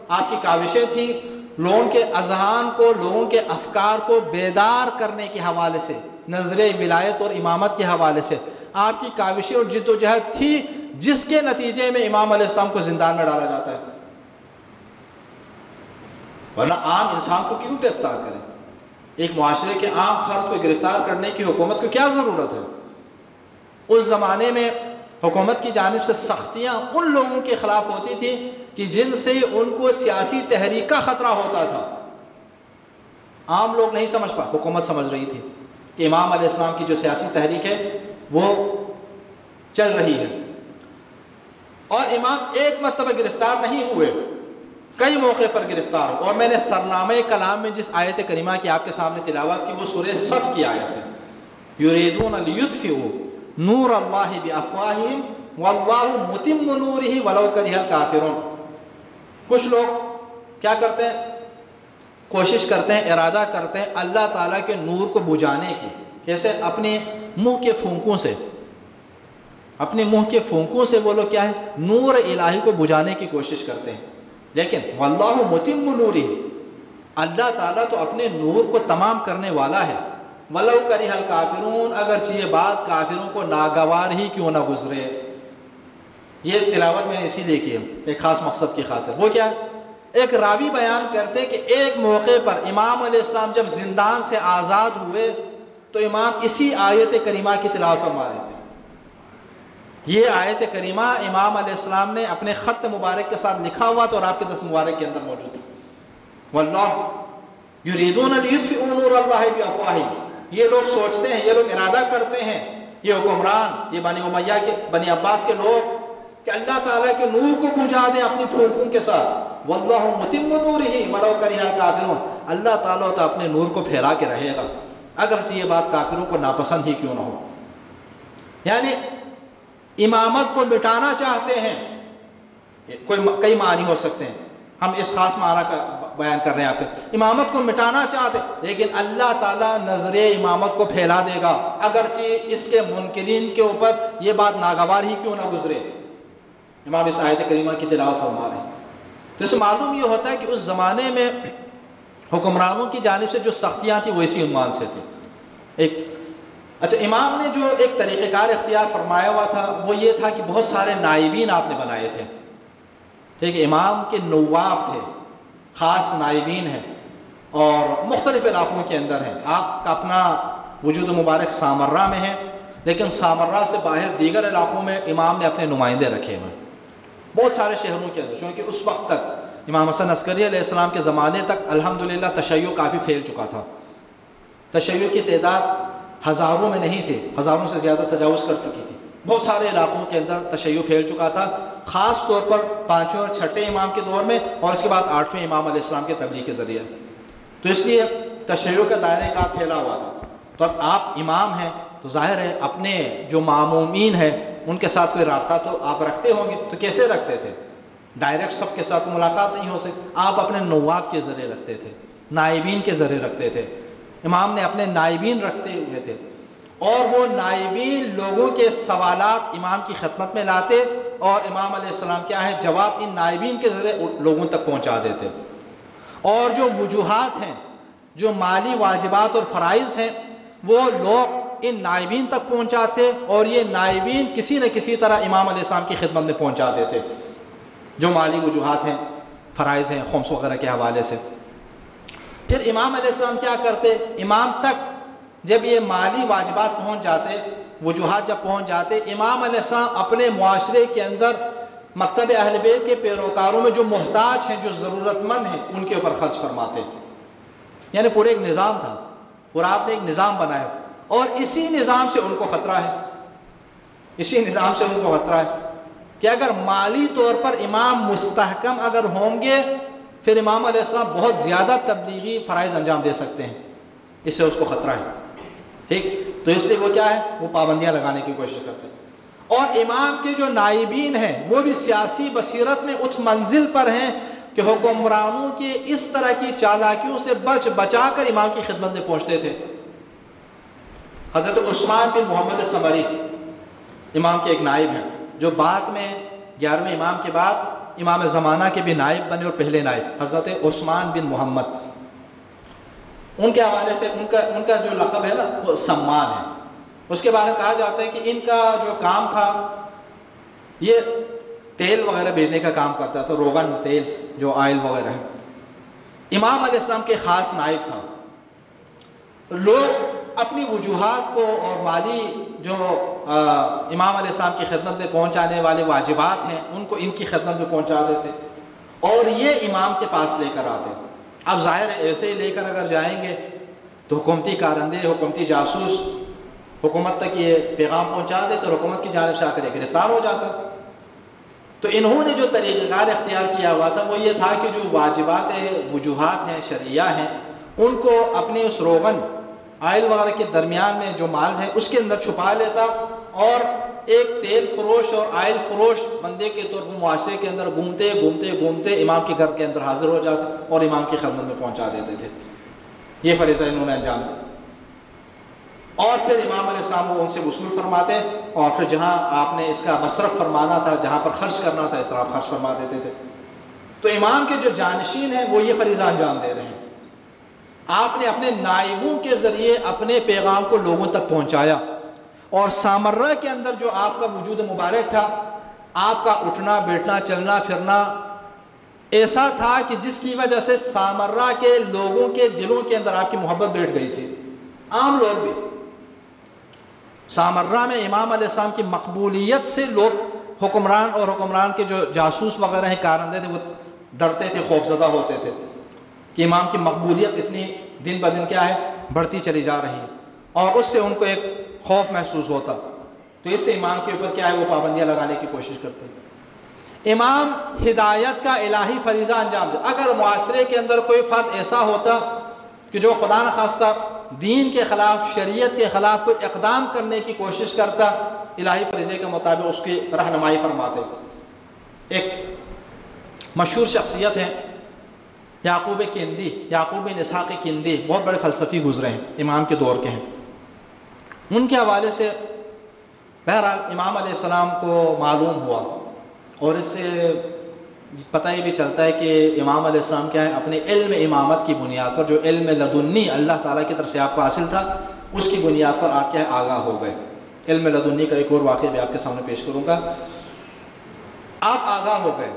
S1: آپ کی کاوشیں تھیں، لوگوں کے اذہان کو، لوگوں کے افکار کو بیدار کرنے کے حوالے سے، نظریہ ولایت اور امامت کے حوالے سے آپ کی کاوشیں اور جد و جہد تھی، جس کے نتیجے میں امام علیہ السلام کو زندان میں ڈالا جاتا ہے۔ ورنہ عام انسان کو کیوں گرفتار کریں؟ ایک معاشرے کے عام فرد کو گرفتار کرنے کی حکومت کو کیا ضرورت ہے؟ اس زمانے میں حکومت کی جانب سے سختیاں ان لوگوں کے خلاف ہوتی تھی کہ جن سے ان کو سیاسی تحریک کا خطرہ ہوتا تھا۔ عام لوگ نہیں سمجھ پا، حکومت سمجھ رہی تھی کہ امام علیہ السلام کی جو سیاسی تحریک ہے وہ چل رہی ہے، اور امام ایک مرتبہ گرفتار نہیں ہوئے، کئی موقع پر گرفتار ہو۔ اور میں نے سرنامہ کلام میں جس آیت کریمہ کی آپ کے سامنے تلاوت کی وہ سورہ صف کی آیت ہے، یریدون لیطفئوا نور اللہ بافواہہم واللہ متم نورہ ولو کرہ الکافرون۔ کچھ لوگ کیا کرتے ہیں؟ کوشش کرتے ہیں، ارادہ کرتے ہیں اللہ تعالیٰ کے نور کو بجھانے کی۔ کیسے؟ اپنے منہ کے پھونکوں سے، اپنے منہ کے پھونکوں سے وہ لوگ کیا ہے، نور الہی کو بجھانے کی کوشش کرتے ہیں۔ لیکن واللہ متم نورہ، اللہ تعالیٰ تو اپنے نور کو تمام کرنے والا ہے۔ ولو کرہ الکافرون، اگرچہ یہ بات کافروں کو ناگوار ہی کیوں نہ گزرے۔ یہ تلاوت میں نے اسی لیے کی ہے ایک خاص مقصد کی خاطر۔ وہ کیا ہے؟ ایک راوی بیان کرتے کہ ایک موقع پر امام علیہ السلام جب زندان سے آزاد ہوئے تو امام اسی آیت کریمہ کی تلاوت فرما رہے تھے۔ یہ آیت کریمہ امام علیہ السلام نے اپنے خط مبارک کے ساتھ لکھا ہوا تھا اور آپ کے دست مبارک کے اندر موجود تھا۔ واللہ یریدون لیطفئوا نور اللہ بافواہہم، یہ لوگ سوچتے ہیں، یہ لوگ ارادہ کرتے ہیں، یہ حکمران، یہ بنی امیہ کے، بنی عباس کے لوگ، کہ اللہ تعالیٰ کے نور کو بجھا دیں اپنی پھونکوں کے ساتھ۔ واللہ متم نورہ ولو کرہ الکافرون، اللہ تعالیٰ تو اپنے نور کو پھیلا کے رہے گا اگرچہ یہ بات کافروں کو ناپسند ہی کیوں نہ ہو۔ یعنی امامت کو مٹانا چاہتے ہیں، کئی معنی ہو سکتے ہیں، ہم اس خاص معنی کا بیان کر رہے ہیں آپ کے، امامت کو مٹانا چاہتے، لیکن اللہ تعالیٰ نظریہ امامت کو پھیلا دے گا اگرچہ اس کے منکرین کے اوپر یہ بات ناگوار ہی کیوں نہ گزرے۔ امام اس آیت کریمہ کی تلاوت فرما رہے ہیں۔ تو اس سے معلوم یہ ہوتا ہے کہ اس زمانے میں حکمرانوں کی جانب سے جو سختیاں تھیں وہ اسی عنوان سے تھیں۔ اچھا، امام نے جو ایک طریقہ کار اختیار فرمایا ہوا تھا وہ یہ تھا کہ بہت سارے نائبین آپ نے بنائے تھے، ٹھیک ہے، امام کے نواب تھے، خاص نائبین ہیں اور مختلف علاقوں کے اندر ہیں۔ آپ کا اپنا وجود مبارک سامرہ میں ہے، لیکن سامرہ سے باہر دیگر علاقوں میں امام نے اپنے نمائندے رکھے ہوئے ہیں، بہت سارے شہروں کے اندر، چونکہ اس وقت تک امام حسن عسکری علیہ السلام کے زمانے تک الحمدللہ تشیع کافی پھیل چکا تھا۔ تشیع کی تعداد ہزاروں میں نہیں تھی، ہزاروں سے زیادہ تجاوز کر چکی تھی، بہت سارے علاقوں کے اندر تشیع پھیل چکا تھا، خاص طور پر 5ویں اور 6ٹھے امام کے دور میں، اور اس کے بعد 8ویں امام علیہ السلام کے تبلیغ کے ذریعے۔ تو اس لیے تشیع کا دائرۂ کار پھیلا ہوا تھا۔ تو اب آپ امام ہیں تو ظاہر ہے اپنے جو معمومین ہیں ان کے ساتھ کوئی رابطہ تو آپ رکھتے ہوں گے، تو کیسے رکھتے تھے؟ ڈائریکٹ سب کے ساتھ ملاقات نہیں ہو سکتی، آپ اپنے نواب کے ذریعے رکھتے تھے، نائبین کے ذریعے رکھتے تھے۔ امام نے اپنے نائبین رکھتے ہوئے تھے، اور وہ نائبین لوگوں کے سوالات امام کی خدمت میں لاتے، اور امام علیہ السلام کیا ہے جواب ان نائبین کے ذریعے لوگوں تک پہنچا دیتے۔ اور جو وجوہات ہیں، جو مالی واجبات اور فرائض ہیں، وہ لوگ ان نائبین تک پہنچاتے، اور یہ نائبین کسی نہ کسی طرح امام علیہ السلام کی خدمت میں پہنچا دیتے، جو مالی وجوہات ہیں، فرائض ہیں، خمس وغیرہ کے حوالے سے۔ پھر امام علیہ السلام کیا کرتے؟ امام تک جب یہ مالی واجبات پہنچ جاتے، وجوہات جب پہنچ جاتے، امام علیہ السلام اپنے معاشرے کے اندر مکتب اہل بیت کے پیروکاروں میں جو محتاج ہیں، جو ضرورت مند ہیں، ان کے اوپر خرچ فرماتے۔ یعنی پورے ایک نظام تھا، پورا آپ نے ایک نظام بنایا، اور اسی نظام سے ان کو خطرہ ہے، اسی نظام سے ان کو خطرہ ہے کہ اگر مالی طور پر امام مستحکم اگر ہوں گے، پھر امام علیہ السلام بہت زیادہ تبلیغی فرائض انجام دے سکتے ہیں، اس سے اس کو خطرہ ہے، ٹھیک؟ تو اس لیے وہ کیا ہے، وہ پابندیاں لگانے کی کوشش کرتے ہیں۔ اور امام کے جو نائبین ہیں وہ بھی سیاسی بصیرت میں اس منزل پر ہیں کہ حکمرانوں کی اس طرح کی چالاکیوں سے بچا کر امام کی خدمت میں پہنچتے تھے۔ حضرت عثمان بن محمد الثمری امام کے ایک نائب ہیں، جو بعد میں 11ویں امام کے بعد امام زمانہ کے بھی نائب بنے، اور پہلے نائب حضرت عثمان بن محمد۔ ان کے حوالے سے ان کا جو لقب ہے نا وہ سمان ہے۔ اس کے بارے میں کہا جاتا ہے کہ ان کا جو کام تھا، یہ تیل وغیرہ بیچنے کا کام کرتا تھا، روغن تیل جو آئل وغیرہ ہے۔ امام علیہ السلام کے خاص نائب تھا۔ لوگ اپنی وجوہات کو اور مالی جو امام علیہ السلام کی خدمت میں پہنچانے والے واجبات ہیں ان کو ان کی خدمت میں پہنچا دیتے، اور یہ امام کے پاس لے کر آتے۔ اب ظاہر ہے ایسے ہی لے کر اگر جائیں گے تو حکومتی کارندے، حکومتی جاسوس حکومت تک یہ پیغام پہنچا دے تو حکومت کی جانب سے آ کر یہ گرفتار ہو جاتا۔ تو انہوں نے جو طریقہ کار اختیار کیا ہوا تھا وہ یہ تھا کہ جو واجبات ہیں، وجوہات ہیں، شرعیہ ہیں، ان کو اپنے اس روغن آئل وغیرہ کے درمیان میں جو مال ہے اس کے اندر چھپا لیتا، اور ایک تیل فروش اور آئل فروش بندے کے طور پر معاشرے کے اندر گھومتے گھومتے گھومتے امام کے گھر کے اندر حاضر ہو جاتے اور امام کی خدمت میں پہنچا دیتے تھے۔ یہ فریضہ انہوں نے انجام دیا، اور پھر امام علیہ السلام وہ ان سے وصول فرماتے، اور پھر جہاں آپ نے اس کا مصرف فرمانا تھا، جہاں پر خرچ کرنا تھا، اسراف خرچ فرما دیتے تھے۔ تو امام کے جو جانشین ہیں وہ یہ فریضہ انجام دے رہے ہیں۔ آپ نے اپنے نائبوں کے ذریعے اپنے پیغام کو لوگوں تک پہنچایا، اور سامرہ کے اندر جو آپ کا وجود مبارک تھا، آپ کا اٹھنا بیٹھنا چلنا پھرنا ایسا تھا کہ جس کی وجہ سے سامرہ کے لوگوں کے دلوں کے اندر آپ کی محبت بیٹھ گئی تھی۔ عام لوگ بھی سامرہ میں امام علیہ السلام کی مقبولیت سے لوگ حکمران اور حکمران کے جو جاسوس وغیرہ ہیں، کارندے تھے، وہ ڈرتے تھے، خوفزدہ ہوتے تھے کہ امام کی مقبولیت اتنی دن بدن کیا ہے بڑھتی چلی جا رہی ہے، اور اس سے ان کو ایک خوف محسوس ہوتا۔ تو اس سے امام کے اوپر کیا ہے وہ پابندیاں لگانے کی کوشش کرتے ہیں۔ امام ہدایت کا الہی فریضہ انجام دے۔ اگر معاشرے کے اندر کوئی فرد ایسا ہوتا کہ جو خدا نخواستہ دین کے خلاف، شریعت کے خلاف کوئی اقدام کرنے کی کوشش کرتا، الہی فریضے کے مطابق اس کی رہنمائی فرماتے۔ ایک مشہور شخصیت ہیں یعقوب کندی، یعقوب بن اسحاق کندی، بہت بڑے فلسفی گزرے ہیں، امام کے دور کے ہیں۔ ان کے حوالے سے بہرحال امام علیہ السلام کو معلوم ہوا، اور اس سے پتہ یہ بھی چلتا ہے کہ امام علیہ السلام کیا ہے اپنے علم امامت کی بنیاد پر، جو علم لدنی اللہ تعالیٰ کی طرف سے آپ کو حاصل تھا، اس کی بنیاد پر آپ کیا ہے آگاہ ہو گئے۔ علم لدنی کا ایک اور واقعہ بھی آپ کے سامنے پیش کروں گا۔ آپ آگاہ ہو گئے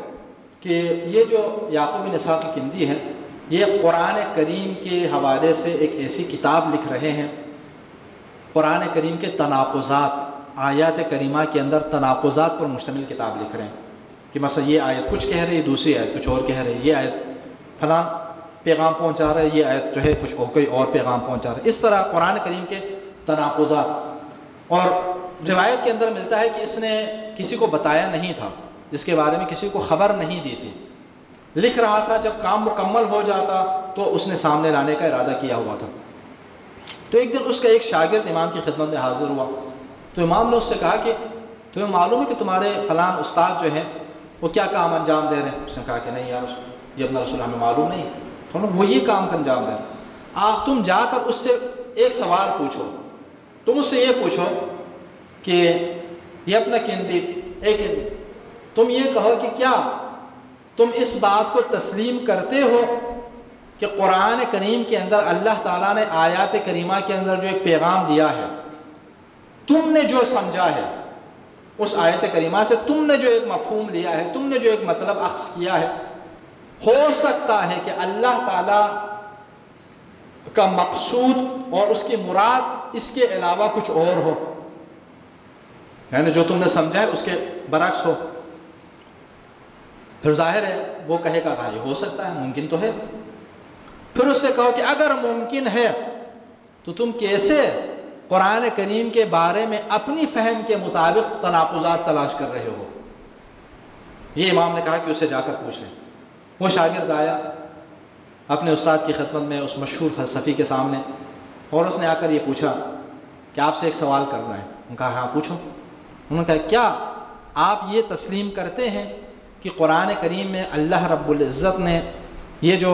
S1: کہ یہ جو یعقوب بن اسحاق کندی ہیں، یہ قرآن کریم کے حوالے سے ایک ایسی کتاب لکھ رہے ہیں، قرآن کریم کے تناقضات، آیات کریمہ کے اندر تناقضات پر مشتمل کتاب لکھ رہے ہیں کہ مثلا یہ آیت کچھ کہہ رہی ہے، دوسری آیت کچھ اور کہہ رہی ہے، یہ آیت فلاں پیغام پہنچا رہا ہے، یہ آیت جو ہے کچھ کوئی اور پیغام پہنچا رہا ہے۔ اس طرح قرآن کریم کے تناقضات، اور روایت کے اندر ملتا ہے کہ اس نے کسی کو بتایا نہیں تھا، اس کے بارے میں کسی کو خبر نہیں دی تھی، لکھ رہا تھا، جب کام مکمل ہو جاتا تو اس نے سامنے لانے کا ارادہ کیا ہوا تھا۔ تو ایک دن اس کا ایک شاگرد امام کی خدمت میں حاضر ہوا، تو امام نے اس سے کہا کہ تمہیں معلوم ہے کہ تمہارے فلاں استاد جو ہیں وہ کیا کام انجام دے رہے ہیں؟ اس نے کہا کہ نہیں یار یہ اپنا رسول ہمیں معلوم نہیں، تو وہ یہ کام کا انجام دے رہے ہیں۔ تم جا کر اس سے ایک سوال پوچھو، تم اس سے یہ پوچھو کہ یہ اپنا تم یہ کہو کہ کیا تم اس بات کو تسلیم کرتے ہو کہ قرآن کریم کے اندر اللہ تعالیٰ نے آیات کریمہ کے اندر جو ایک پیغام دیا ہے، تم نے جو سمجھا ہے اس آیت کریمہ سے، تم نے جو ایک مفہوم لیا ہے، تم نے جو ایک مطلب اخذ کیا ہے، ہو سکتا ہے کہ اللہ تعالیٰ کا مقصود اور اس کی مراد اس کے علاوہ کچھ اور ہو، یعنی جو تم نے سمجھا ہے اس کے برعکس ہو؟ پھر ظاہر ہے وہ کہے گا یہ ہو سکتا ہے، ممکن تو ہے۔ پھر اس سے کہو کہ اگر ممکن ہے تو تم کیسے قرآن کریم کے بارے میں اپنی فہم کے مطابق تناقضات تلاش کر رہے ہو؟ یہ امام نے کہا کہ اسے جا کر پوچھ لیں۔ وہ شاگرد آیا اپنے استاد کی خدمت میں، اس مشہور فلسفی کے سامنے، اور اس نے آ کر یہ پوچھا کہ آپ سے ایک سوال کرنا ہے۔ انہوں نے کہا ہاں پوچھو۔ انہوں نے کہا کیا آپ یہ تسلیم کرتے ہیں کہ قرآن کریم میں اللہ رب العزت نے یہ جو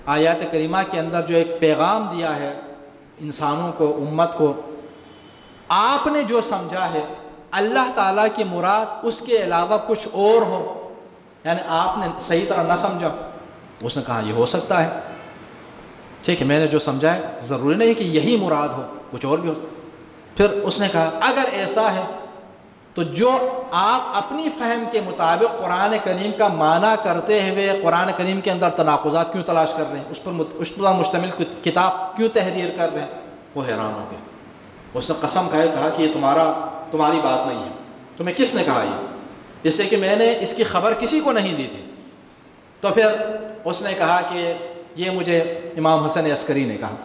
S1: آیات کریمہ کے اندر جو ایک پیغام دیا ہے انسانوں کو، امت کو، آپ نے جو سمجھا ہے اللہ تعالیٰ کی مراد اس کے علاوہ کچھ اور ہو، یعنی آپ نے صحیح طرح نہ سمجھا؟ اس نے کہا یہ ہو سکتا ہے، ٹھیک ہے، میں نے جو سمجھا ہے ضروری نہیں کہ یہی مراد ہو، کچھ اور بھی ہو۔ پھر اس نے کہا اگر ایسا ہے تو جو آپ اپنی فہم کے مطابق قرآن کریم کا معنی کرتے ہوئے قرآن کریم کے اندر تناقضات کیوں تلاش کر رہے ہیں، اس پر مشتمل کتاب کیوں تحریر کر رہے ہیں؟ وہ حیران ہو گئے۔ اس نے قسم کہا کہ یہ تمہاری بات نہیں ہے۔ تمہیں کس نے کہا یہ؟ اس لیے کہ میں نے اس کی خبر کسی کو نہیں دی تھی۔ تو پھر اس نے کہا کہ یہ مجھے امام حسن عسکری نے کہا۔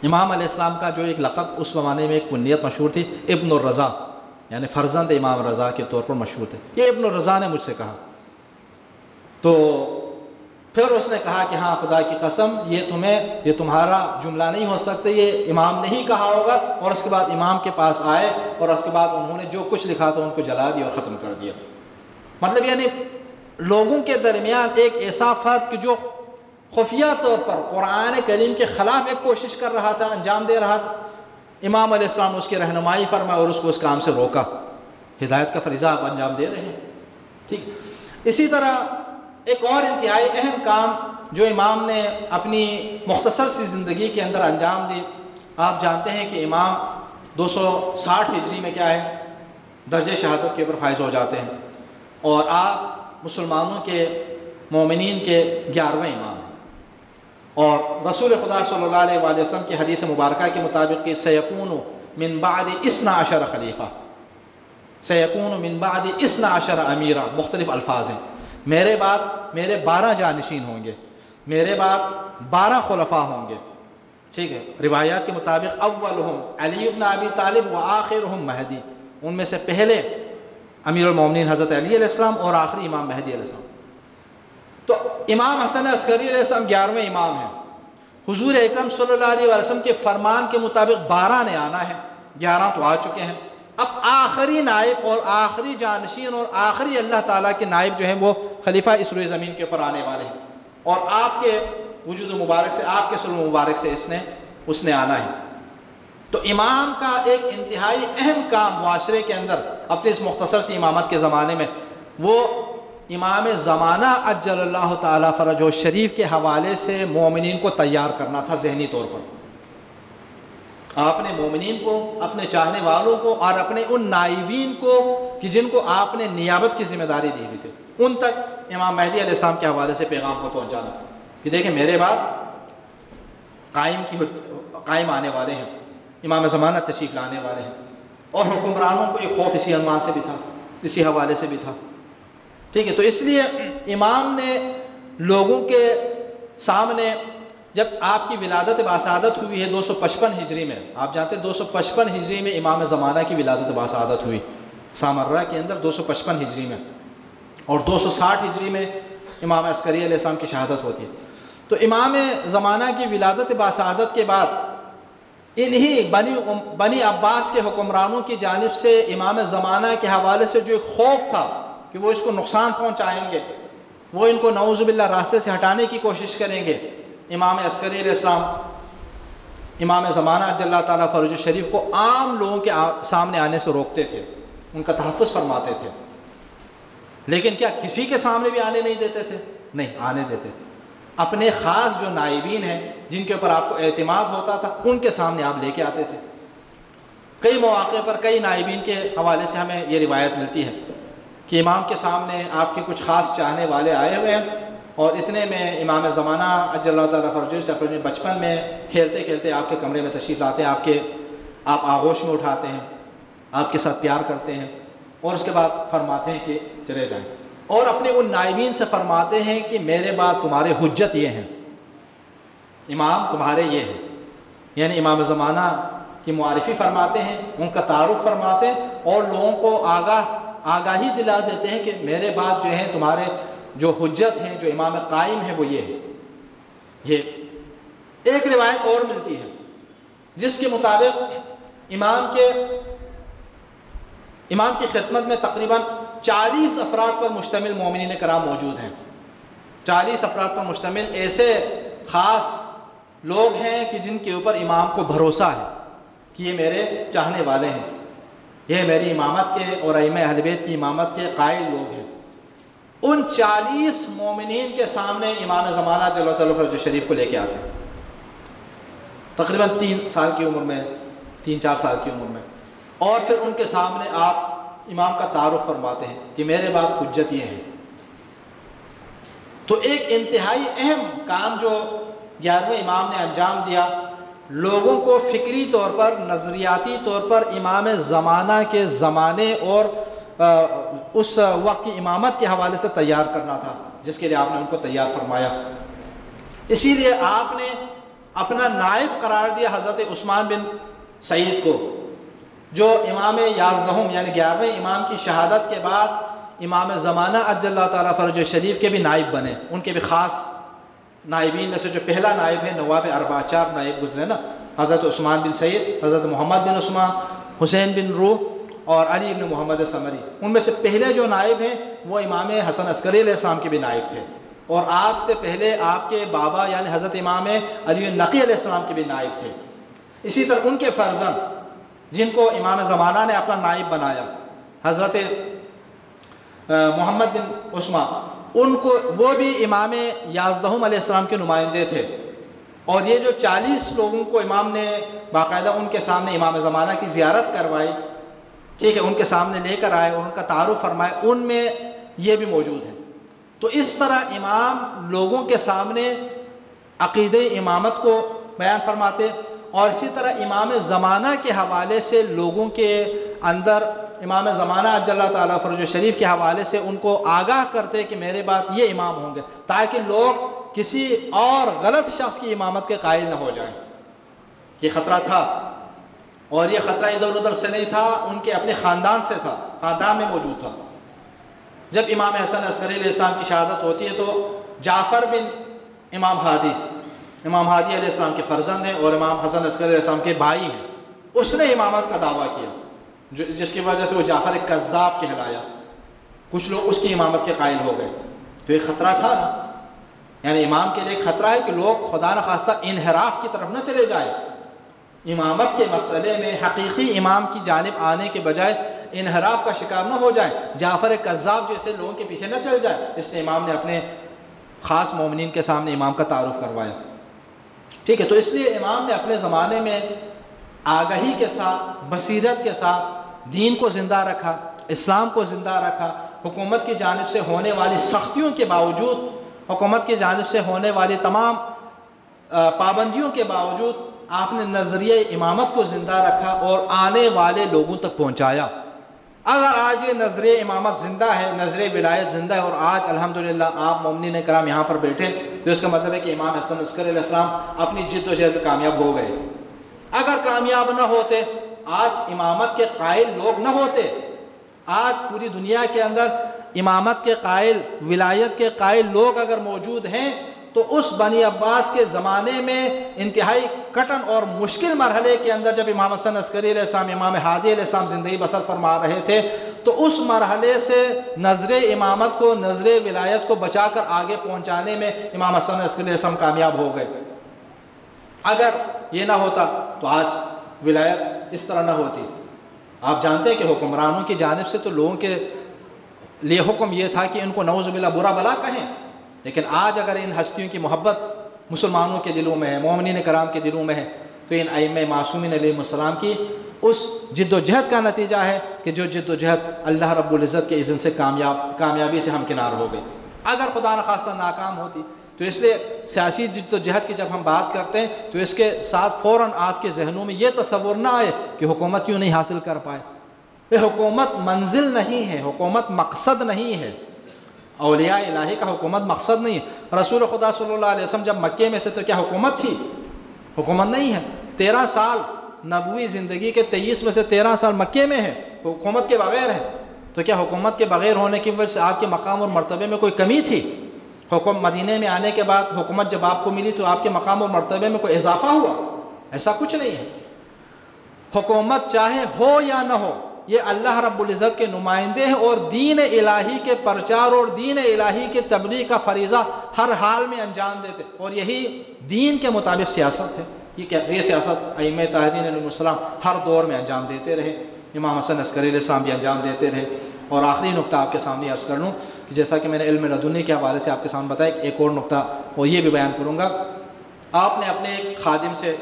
S1: امام علیہ السلام کا جو ایک لقب اس زمانے میں ایک کنیت مشہور تھی، ابن الرضا، یعنی فرزند امام رضا کے طور پر مشہور تھے، یہ ابن الرضا نے مجھ سے کہا۔ تو پھر اس نے کہا کہ ہاں خدا کی قسم یہ تمہارا جملہ نہیں ہو سکتا، یہ امام نے ہی کہا ہوگا۔ اور اس کے بعد امام کے پاس آئے اور اس کے بعد انہوں نے جو کچھ لکھا تھا ان کو جلا دیا اور ختم کر دیا۔ مطلب یعنی لوگوں کے درمیان ایک ایسا فرد کہ جو خفیہ طور پر قرآن کریم کے خلاف ایک کوشش کر رہا تھا، انجام دے رہا تھا، امام علیہ السلام اس کی رہنمائی فرمائے اور اس کو اس کام سے روکا۔ ہدایت کا فریضہ آپ انجام دے رہے ہیں، ٹھیک۔ اسی طرح ایک اور انتہائی اہم کام جو امام نے اپنی مختصر سی زندگی کے اندر انجام دی، آپ جانتے ہیں کہ امام 260 ہجری میں کیا ہے درجہ شہادت کے اوپر فائز ہو جاتے ہیں، اور آپ مسلمانوں کے مومنین کے 11ویں امام ہیں۔ اور رسول خدا صلی اللہ علیہ وآلہ وسلم کی حدیث مبارکہ کے مطابق کہ سیکون من بعد 12 خلیفہ، سیکون من بعد 12 امیرہ، مختلف الفاظ ہیں۔ میرے بعد میرے 12 جانشین ہوں گے، میرے بعد 12 خلفاء ہوں گے، ٹھیک ہے۔ روایات کے مطابق اولہم علی بن ابی طالب و آخرہم مہدی، ان میں سے پہلے امیر المومنین حضرت علی علیہ السلام اور آخری امام مہدی علیہ السلام۔ تو امام حسن عسکری علیہ السلام 11ویں امام ہیں۔ حضور اکرم صلی اللہ علیہ وسلم کے فرمان کے مطابق 12 نے آنا ہے، 11 تو آ چکے ہیں۔ اب آخری نائب اور آخری جانشین اور آخری اللہ تعالیٰ کے نائب جو ہیں وہ خلیفہ اس روئے زمین کے اوپر آنے والے ہیں، اور آپ کے وجود مبارک سے، آپ کے سلم مبارک سے اس نے آنا ہے۔ تو امام کا ایک انتہائی اہم کام معاشرے کے اندر اپنی اس مختصر سی امامت کے زمانے میں، وہ امام زمانہ عجل اللہ تعالیٰ فرجہ شریف کے حوالے سے مومنین کو تیار کرنا تھا ذہنی طور پر۔ آپ نے مومنین کو، اپنے چاہنے والوں کو اور اپنے ان نائبین کو کہ جن کو آپ نے نیابت کی ذمہ داری دی ہوئی تھی، ان تک امام مہدی علیہ السلام کے حوالے سے پیغام کو پہنچانا کہ دیکھیں میرے بعد قائم آنے والے ہیں، امام زمانہ تشریف لانے والے ہیں، اور حکمرانوں کو ایک خوف اسی عنوان سے بھی تھا، اسی حوالے سے بھی تھا، ٹھیک ہے۔ تو اس لیے امام نے لوگوں کے سامنے، جب آپ کی ولادت باسعادت ہوئی ہے 255 ہجری میں، آپ جانتے ہیں 255 ہجری میں امام زمانہ کی ولادت باسعادت ہوئی سامرہ کے اندر 255 ہجری میں، اور 260 ہجری میں امام عسکری علیہ السلام کی شہادت ہوتی ہے۔ تو امام زمانہ کی ولادت باسعادت کے بعد انہی بنی عباس کے حکمرانوں کی جانب سے امام زمانہ کے حوالے سے جو ایک خوف تھا کہ وہ اس کو نقصان پہنچائیں گے، وہ ان کو نعوذ باللہ راستے سے ہٹانے کی کوشش کریں گے، امام عسکری علیہ السلام امام زمانہ عجل اللہ تعالیٰ فرج الشریف کو عام لوگوں کے سامنے آنے سے روکتے تھے، ان کا تحفظ فرماتے تھے، لیکن کیا کسی کے سامنے بھی آنے نہیں دیتے تھے؟ نہیں، آنے دیتے تھے۔ اپنے خاص جو نائبین ہیں جن کے اوپر آپ کو اعتماد ہوتا تھا ان کے سامنے آپ لے کے آتے تھے۔ کئی مواقع پر کئی نائبین کے حوالے سے ہمیں یہ روایت ملتی ہے کہ امام کے سامنے آپ کے کچھ خاص چاہنے والے آئے ہوئے ہیں، اور اتنے میں امام زمانہ عجل اللہ تعالیٰ فرجہ سے اپنے بچپن میں کھیلتے کھیلتے آپ کے کمرے میں تشریف لاتے ہیں، آپ آغوش میں اٹھاتے ہیں، آپ کے ساتھ پیار کرتے ہیں، اور اس کے بعد فرماتے ہیں کہ چلے جائیں، اور اپنے ان نائبین سے فرماتے ہیں کہ میرے بعد تمہارے حجت یہ ہیں، امام تمہارے یہ ہیں، یعنی امام زمانہ کی معرفی فرماتے ہیں، ان کا تعارف فرماتے ہیں، اور لوگوں کو آگاہی دلا دیتے ہیں کہ میرے بعد جو ہیں تمہارے جو حجت ہیں، جو امام قائم ہیں، وہ یہ ہے۔ یہ ایک روایت اور ملتی ہے جس کے مطابق امام کی خدمت میں تقریباً 40 افراد پر مشتمل مومنین کرام موجود ہیں۔ 40 افراد پر مشتمل ایسے خاص لوگ ہیں کہ جن کے اوپر امام کو بھروسہ ہے کہ یہ میرے چاہنے والے ہیں، یہ میری امامت کے اور ائمہ اہل بیت کی امامت کے قائل لوگ ہیں۔ ان 40 مومنین کے سامنے امام زمانہ جل اللہ تعالیٰ فرج شریف کو لے کے آتے ہیں، تقریباً 3 سال کی عمر میں، 3-4 سال کی عمر میں، اور پھر ان کے سامنے آپ امام کا تعارف فرماتے ہیں کہ میرے بعد حجت یہ ہے۔ تو ایک انتہائی اہم کام جو 11ویں امام نے انجام دیا، لوگوں کو فکری طور پر، نظریاتی طور پر امام زمانہ کے زمانے اور اس وقت کی امامت کے حوالے سے تیار کرنا تھا، جس کے لیے آپ نے ان کو تیار فرمایا۔ اسی لیے آپ نے اپنا نائب قرار دیا حضرت عثمان بن سعید کو، جو امام 11 یعنی 11ویں امام کی شہادت کے بعد امام زمانہ عجل اللہ تعالیٰ فرج شریف کے بھی نائب بنے۔ ان کے بھی خاص نائبین میں سے جو پہلا نائب ہے، نواب اربعہ، 4 نائب گزرے نا، حضرت عثمان بن سعید، حضرت محمد بن عثمان، حسین بن روح اور علی بن محمد ثمری۔ ان میں سے پہلے جو نائب ہیں وہ امام حسن عسکری علیہ السلام کے بھی نائب تھے، اور آپ سے پہلے آپ کے بابا یعنی حضرت امام علی نقی علیہ السلام کے بھی نائب تھے۔ اسی طرح ان کے فرزند جن کو امام زمانہ نے اپنا نائب بنایا، حضرت محمد بن عثمان، ان کو وہ بھی امام 11 علیہ السلام کے نمائندے تھے۔ اور یہ جو 40 لوگوں کو امام نے باقاعدہ ان کے سامنے امام زمانہ کی زیارت کروائی، ٹھیک ہے، ان کے سامنے لے کر آئے اور ان کا تعارف فرمائے، ان میں یہ بھی موجود ہے۔ تو اس طرح امام لوگوں کے سامنے عقیدہ امامت کو بیان فرماتے، اور اسی طرح امام زمانہ کے حوالے سے لوگوں کے اندر امام زمانہ عجل اللہ تعالیٰ فرج شریف کے حوالے سے ان کو آگاہ کرتے کہ میرے بعد یہ امام ہوں گے، تاکہ لوگ کسی اور غلط شخص کی امامت کے قائل نہ ہو جائیں۔ یہ خطرہ تھا، اور یہ خطرہ ادھر ادھر سے نہیں تھا، ان کے اپنے خاندان سے تھا، خاندان میں موجود تھا۔ جب امام حسن عسکری علیہ السلام کی شہادت ہوتی ہے تو جعفر بن امام ہادی علیہ السلام کے فرزند ہیں اور امام حسن عسکری علیہ السلام کے بھائی ہیں، اس نے امامت کا دعویٰ کیا، جس کی وجہ سے وہ جعفر کذاب کہلایا، کچھ لوگ اس کی امامت کے قائل ہو گئے۔ تو یہ خطرہ تھا نا، یعنی امام کے لیے ایک خطرہ ہے کہ لوگ خدا نخواستہ انحراف کی طرف نہ چلے جائیں، امامت کے مسئلے میں حقیقی امام کی جانب آنے کے بجائے انحراف کا شکار نہ ہو جائیں، جعفر کذاب جیسے لوگوں کے پیچھے نہ چل جائیں۔ اس لیے امام نے اپنے خاص مومنین کے سامنے امام کا تعارف کروایا، ٹھیک ہے۔ تو اس لیے امام نے اپنے زمانے میں آگاہی کے ساتھ، بصیرت کے ساتھ دین کو زندہ رکھا، اسلام کو زندہ رکھا، حکومت کی جانب سے ہونے والی سختیوں کے باوجود، حکومت کی جانب سے ہونے والی تمام پابندیوں کے باوجود آپ نے نظریہ امامت کو زندہ رکھا اور آنے والے لوگوں تک پہنچایا۔ اگر آج یہ نظریہ امامت زندہ ہے، نظریہ ولایت زندہ ہے، اور آج الحمدللہ آپ مومنین کرام یہاں پر بیٹھے، تو اس کا مطلب ہے کہ امام حسن عسکری علیہ السلام اپنی جد و جہد میں کامیاب ہو گئے۔ اگر کامیاب نہ ہوتے، آج امامت کے قائل لوگ نہ ہوتے، آج پوری دنیا کے اندر امامت کے قائل، ولایت کے قائل لوگ اگر موجود ہیں، تو اس بنی عباس کے زمانے میں انتہائی کٹن اور مشکل مرحلے کے اندر جب امام حسن عسکری علیہ السلام، امام ہادی علیہ السلام زندگی بسر فرما رہے تھے، تو اس مرحلے سے نظر امامت کو، نظر ولایت کو بچا کر آگے پہنچانے میں امام حسن عسکری علیہ السلام کامیاب ہو گئے۔ اگر یہ نہ ہوتا تو آج ولایت اس طرح نہ ہوتی۔ آپ جانتے ہیں کہ حکمرانوں کی جانب سے تو لوگوں کے لیے حکم یہ تھا کہ ان کو نعوذ باللہ برا بلا کہیں، لیکن آج اگر ان ہستیوں کی محبت مسلمانوں کے دلوں میں ہے، مومنین کرام کے دلوں میں ہے، تو ان ائمہ معصومین علیہ السلام کی اس جد و جہد کا نتیجہ ہے کہ جو جد و جہد اللہ رب العزت کے اذن سے کامیابی سے ہمکنار ہو گئی۔ اگر خدا نخواستہ ناکام ہوتی تو اس لیے سیاسی جد و جہد کی جب ہم بات کرتے ہیں تو اس کے ساتھ فوراً آپ کے ذہنوں میں یہ تصور نہ آئے کہ حکومت کیوں نہیں حاصل کر پائے۔ یہ حکومت منزل نہیں ہے، حکومت مقصد نہیں ہے۔ اولیاء الہی کا حکومت مقصد نہیں ہے۔ رسول خدا صلی اللہ علیہ وسلم جب مکے میں تھے تو کیا حکومت تھی؟ حکومت نہیں ہے۔ 13 سال نبوی زندگی کے 23 میں سے 13 سال مکے میں ہے، حکومت کے بغیر ہے۔ تو کیا حکومت کے بغیر ہونے کی وجہ سے آپ کے مقام اور مرتبے میں کوئی کمی تھی؟ مدینے میں آنے کے بعد حکومت جب آپ کو ملی تو آپ کے مقام اور مرتبے میں کوئی اضافہ ہوا؟ ایسا کچھ نہیں ہے۔ حکومت چاہے ہو یا نہ ہو، یہ اللہ رب العزت کے نمائندے ہیں اور دین الہی کے پرچار اور دین الہی کے تبلیغ کا فریضہ ہر حال میں انجام دیتے، اور یہی دین کے مطابق سیاست ہے۔ یہ سیاست ائمہ طاہرین علیہ السلام ہر دور میں انجام دیتے رہے، امام حسن عسکری علیہ السلام بھی انجام دیتے رہے۔ اور آخری نقطہ آپ کے سامنے عرض کر لوں کہ جیسا کہ میں نے علم لدنی کے حوالے سے آپ کے سامنے بتایا، ایک اور نقطہ وہ یہ بھی بیان کروں گا۔ آپ نے اپنے ایک خادم سے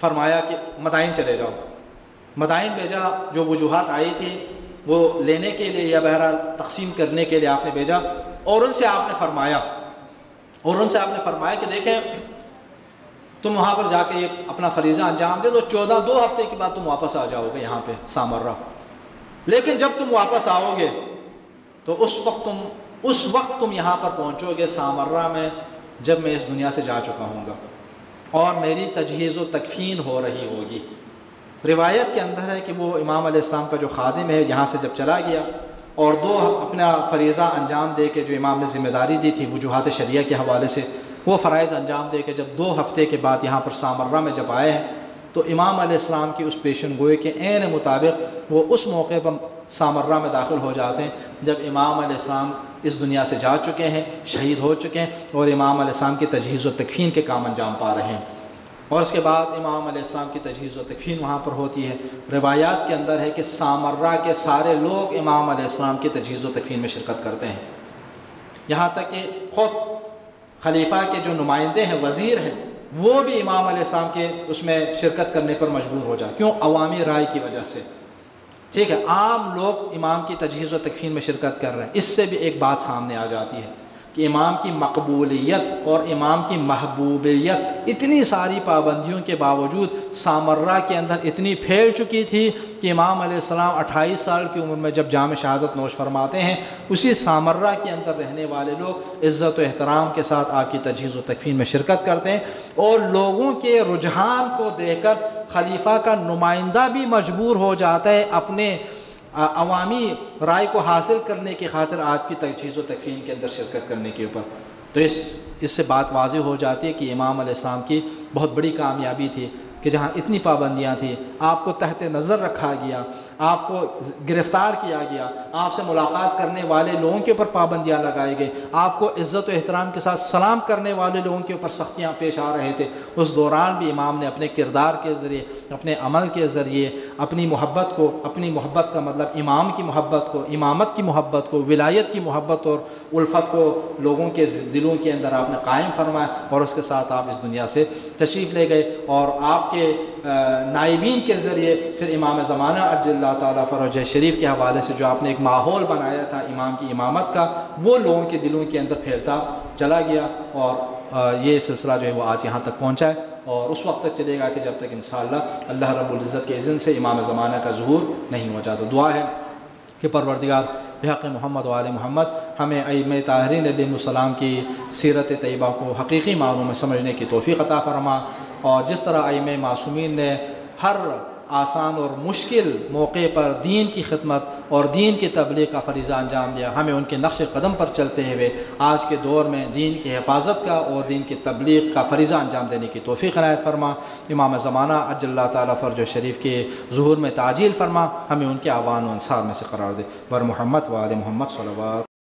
S1: فرمایا کہ مدائن چلے جاؤ، مدائن بھیجا، جو وجوہات آئی تھی وہ لینے کے لیے یا بہرحال تقسیم کرنے کے لیے آپ نے بھیجا، اور ان سے آپ نے فرمایا کہ دیکھیں تم وہاں پر جا کے یہ اپنا فریضہ انجام دے تو 2 ہفتے کے بعد تم واپس آ جاؤ گے یہاں پہ سامرہ، لیکن جب تم واپس آؤ گے تو اس وقت تم یہاں پر پہنچو گے سامرہ میں جب میں اس دنیا سے جا چکا ہوں گا اور میری تجہیز و تکفین ہو رہی ہوگی۔ روایت کے اندر ہے کہ وہ امام علیہ السلام کا جو خادم ہے یہاں سے جب چلا گیا اور اپنا فریضہ انجام دے کے جو امام نے ذمہ داری دی تھی وجوہات شریعہ کے حوالے سے، وہ فرائض انجام دے کے جب 2 ہفتے کے بعد یہاں پر سامرہ میں جب آئے ہیں تو امام علیہ السلام کی اس پیشن گوئی کے عین مطابق وہ اس موقع پر سامرہ میں داخل ہو جاتے ہیں جب امام علیہ السلام اس دنیا سے جا چکے ہیں، شہید ہو چکے ہیں، اور امام علیہ السلام کی تجہیز و تکفین کے کام انجام پا رہے ہیں۔ اور اس کے بعد امام علیہ السلام کی تجہیز و تکفین وہاں پر ہوتی ہے۔ روایات کے اندر ہے کہ سامرہ کے سارے لوگ امام علیہ السلام کی تجہیز و تکفین میں شرکت کرتے ہیں، یہاں تک کہ خود خلیفہ کے جو نمائندے ہیں، وزیر ہیں، وہ بھی امام علیہ السلام کے اس میں شرکت کرنے پر مجبور ہو جائے۔ کیوں؟ عوامی رائے کی وجہ سے۔ ٹھیک ہے، عام لوگ امام کی تجہیز و تکفین میں شرکت کر رہے ہیں۔ اس سے بھی ایک بات سامنے آ جاتی ہے کہ امام کی مقبولیت اور امام کی محبوبیت اتنی ساری پابندیوں کے باوجود سامرہ کے اندر اتنی پھیل چکی تھی کہ امام علیہ السلام 28 سال کی عمر میں جب جام شہادت نوش فرماتے ہیں، اسی سامرہ کے اندر رہنے والے لوگ عزت و احترام کے ساتھ آپ کی تجہیز و تکفین میں شرکت کرتے ہیں، اور لوگوں کے رجحان کو دیکھ کر خلیفہ کا نمائندہ بھی مجبور ہو جاتا ہے اپنے عوامی رائے کو حاصل کرنے کی خاطر آپ کی تجہیز و تکفین کے اندر شرکت کرنے کے اوپر۔ تو اس سے بات واضح ہو جاتی ہے کہ امام علیہ السلام کی بہت بڑی کامیابی تھی کہ جہاں اتنی پابندیاں تھیں، آپ کو تحت نظر رکھا گیا، آپ کو گرفتار کیا گیا، آپ سے ملاقات کرنے والے لوگوں کے اوپر پابندیاں لگائی گئی، آپ کو عزت و احترام کے ساتھ سلام کرنے والے لوگوں کے اوپر سختیاں پیش آ رہے تھے۔ اس دوران بھی امام نے اپنے کردار کے ذریعے، اپنے عمل کے ذریعے اپنی محبت کا مطلب امام کی محبت کو، امامت کی محبت کو، ولایت کی محبت اور الفت کو لوگوں کے دلوں کے اندر آپ نے قائم فرمایا، اور اس کے ساتھ آپ اس دنیا سے تشریف لے گئے، اور آپ کے نائبین کے ذریعے پھر امام زمانہ عجل اللہ تعالیٰ فرجہ شریف کے حوالے سے جو آپ نے ایک ماحول بنایا تھا امام کی امامت کا، وہ لوگوں کے دلوں کے اندر پھیلتا چلا گیا، اور یہ سلسلہ جو ہے وہ آج یہاں تک پہنچا ہے، اور اس وقت تک چلے گا کہ جب تک انشاءاللہ اللہ رب العزت کے اذن سے امام زمانہ کا ظہور نہیں ہو جاتا۔ دعا ہے کہ پروردگار بحق محمد و آل محمد ہمیں ائمہ طاہرین علیہ السلام کی سیرت طیبہ کو حقیقی معنوں میں سمجھنے کی توفیق عطا فرما، اور جس طرح ائمہ معصومین نے ہر آسان اور مشکل موقع پر دین کی خدمت اور دین کی تبلیغ کا فریضہ انجام دیا، ہمیں ان کے نقش قدم پر چلتے ہوئے آج کے دور میں دین کی حفاظت کا اور دین کی تبلیغ کا فریضہ انجام دینے کی توفیق عنایت فرما۔ امام زمانہ عجل اللہ تعالیٰ فرج و شریف کے ظہور میں تعجیل فرما، ہمیں ان کے اعوان و انصار میں سے قرار دے۔ بر محمد و آل محمد صلوات۔